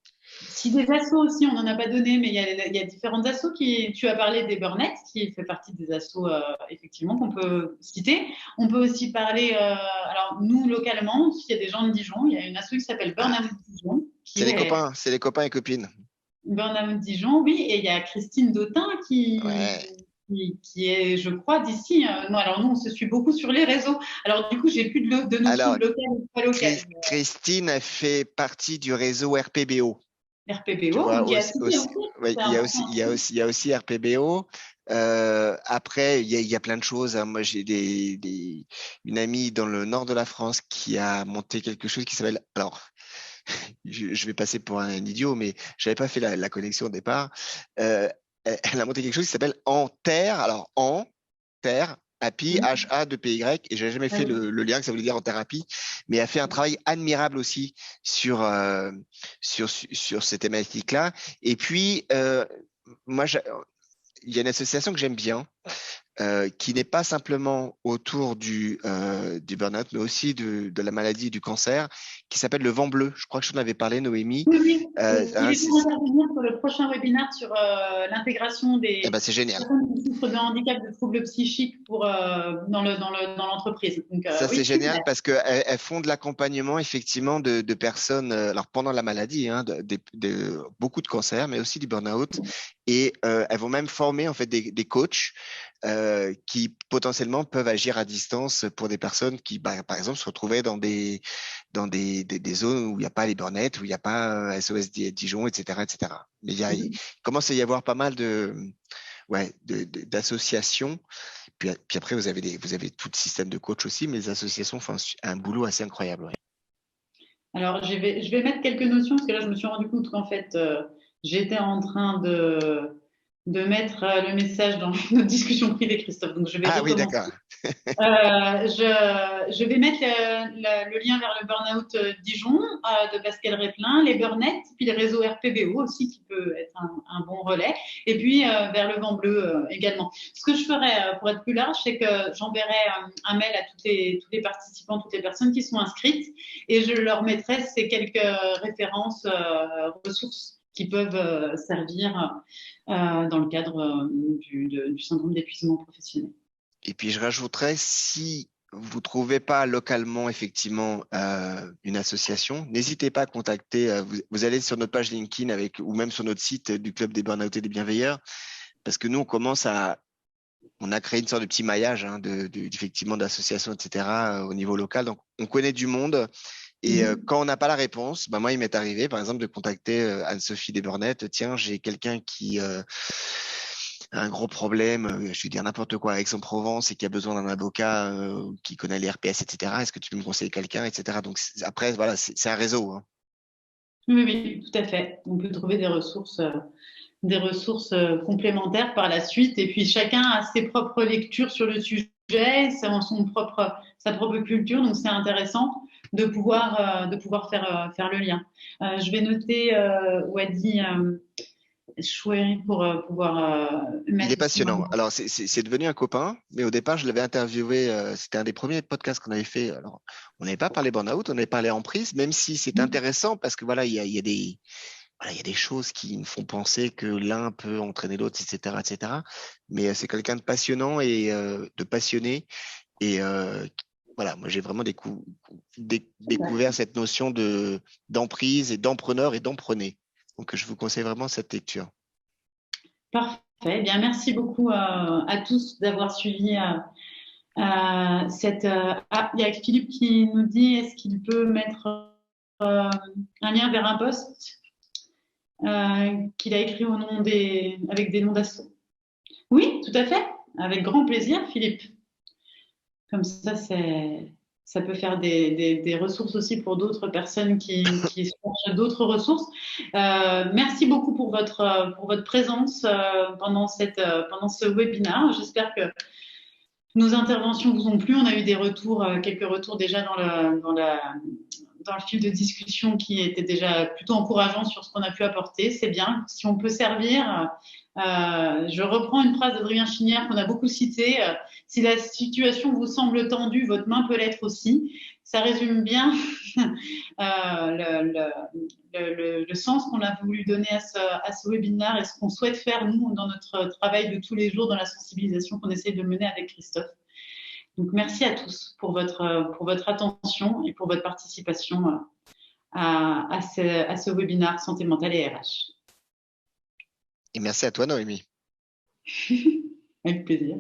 Si des assos aussi, on n'en a pas donné, mais il y a différentes assos tu as parlé des Burnettes, qui fait partie des assos, effectivement, qu'on peut citer. On peut aussi parler, alors nous, localement, s'il y a des gens de Dijon, il y a une asso qui s'appelle Ah, Burnout Dijon, qui est c'est les copains et copines. Burnout Dijon, oui, et il y a Christine Dautin Ouais. qui est, je crois, d'ici. Non, alors nous, on se suit beaucoup sur les réseaux. Alors du coup, j'ai plus de notion Alors, de local ou de pas local. Christine a fait partie du réseau RPBO. Tu RPPO, vois, qui est associé aussi, ouais, c'est important. il y a aussi RPBO. Après, il y a plein de choses, hein. Moi, j'ai une amie dans le nord de la France qui a monté quelque chose qui s'appelle, alors, je vais passer pour un idiot, mais j'avais pas fait la connexion au départ. Elle a monté quelque chose qui s'appelle En Terre. Alors, En Terre, Happy, Mhm. H-A-2-P-Y, et j'ai jamais Ah fait oui. le lien que ça voulait dire en thérapie, mais elle a fait un travail admirable aussi sur, sur ces thématiques-là. Et puis, moi, il y a une association que j'aime bien, qui n'est pas simplement autour du burn-out, mais aussi de la maladie du cancer, qui s'appelle le vent bleu. Je crois que je t'en avais parlé, Noémie. Oui, oui. Il Hein, est pour intervenir sur le prochain webinaire sur l'intégration eh ben, des c'est génial. personnes qui souffrent de handicap, de troubles psychiques dans l'entreprise. Donc, Ça, c'est oui, super. génial parce qu'elles font de l'accompagnement effectivement de personnes, alors pendant la maladie, hein, beaucoup de cancers, mais aussi du burn-out. Et elles vont même former en fait des coachs qui potentiellement peuvent agir à distance pour des personnes qui, bah, par exemple, se retrouvaient des zones où il n'y a pas les burn-out, où il n'y a pas SOS Dijon, etc., etc. Mais il commence à y avoir pas mal ouais, d'associations. Puis après, vous avez tout le système de coach aussi, mais les associations font un boulot assez incroyable. Ouais. Alors, je vais mettre quelques notions parce que là, je me suis rendu compte qu'en fait, j'étais en train de mettre le message dans notre discussion privée, Christophe. Donc, je vais Ah oui, recommencer. d'accord. Je vais mettre le lien vers le Burnout Dijon de Pascal Réplin, les Burnettes, puis le réseau RPBO aussi qui peut être un bon relais, et puis vers le Vent Bleu également. Ce que je ferai pour être plus large, c'est que j'enverrai un mail à tous les participants, toutes les personnes qui sont inscrites, et je leur mettrai ces quelques références, ressources qui peuvent servir dans le cadre du syndrome d'épuisement professionnel. Et puis je rajouterais, si vous trouvez pas localement effectivement une association, n'hésitez pas à contacter. Vous allez sur notre page LinkedIn ou même sur notre site du Club des Burn-Out et des Bienveilleurs, parce que nous on a créé une sorte de petit maillage, hein, effectivement d'associations, etc. Au niveau local. Donc on connaît du monde. Et quand on n'a pas la réponse, bah moi, il m'est arrivé, par exemple, de contacter Anne-Sophie Desbornettes. Tiens, j'ai quelqu'un qui a un gros problème, je vais dire n'importe quoi, avec Aix-en-Provence et qui a besoin d'un avocat qui connaît les RPS, etc. Est-ce que tu peux me conseiller quelqu'un, etc. Donc après, voilà, c'est un réseau. Hein. Oui, oui, tout à fait. On peut trouver des ressources complémentaires par la suite. Et puis chacun a ses propres lectures sur le sujet, sa propre culture. Donc c'est intéressant de pouvoir faire le lien. Je vais noter Wadi Choueri pour pouvoir Il est mettre son passionnant. Alors, c'est devenu un copain, mais au départ, je l'avais interviewé. C'était un des premiers podcasts qu'on avait fait. Alors, on n'avait pas parlé burn-out, on avait parlé emprise, même si c'est intéressant parce que voilà, il y a voilà, il y a des choses qui me font penser que l'un peut entraîner l'autre, etc., etc. Mais c'est quelqu'un de passionnant et de passionné et voilà, moi j'ai vraiment découvert cette notion d'emprise et d'empreneur et d'emprenez. Donc je vous conseille vraiment cette lecture. Parfait. Eh bien, merci beaucoup à tous d'avoir suivi cette. Ah, il y a Philippe qui nous dit est-ce qu'il peut mettre un lien vers un post qu'il a écrit avec des noms d'assaut. Oui, tout à fait. Avec grand plaisir, Philippe. Comme ça peut faire des ressources aussi pour d'autres personnes qui cherchent d'autres ressources. Merci beaucoup pour votre présence pendant ce webinaire. J'espère que nos interventions vous ont plu. On a eu quelques retours déjà dans le fil de discussion qui était déjà plutôt encourageant sur ce qu'on a pu apporter. C'est bien. Si on peut servir, je reprends une phrase d'Adrien Chinière qu'on a beaucoup citée. Si la situation vous semble tendue, votre main peut l'être aussi. Ça résume bien le sens qu'on a voulu donner à ce webinaire et ce qu'on souhaite faire, nous, dans notre travail de tous les jours, dans la sensibilisation qu'on essaie de mener avec Christophe. Donc, merci à tous pour votre attention et pour votre participation à ce webinaire Santé mentale et RH. Et merci à toi, Noémie. Avec plaisir.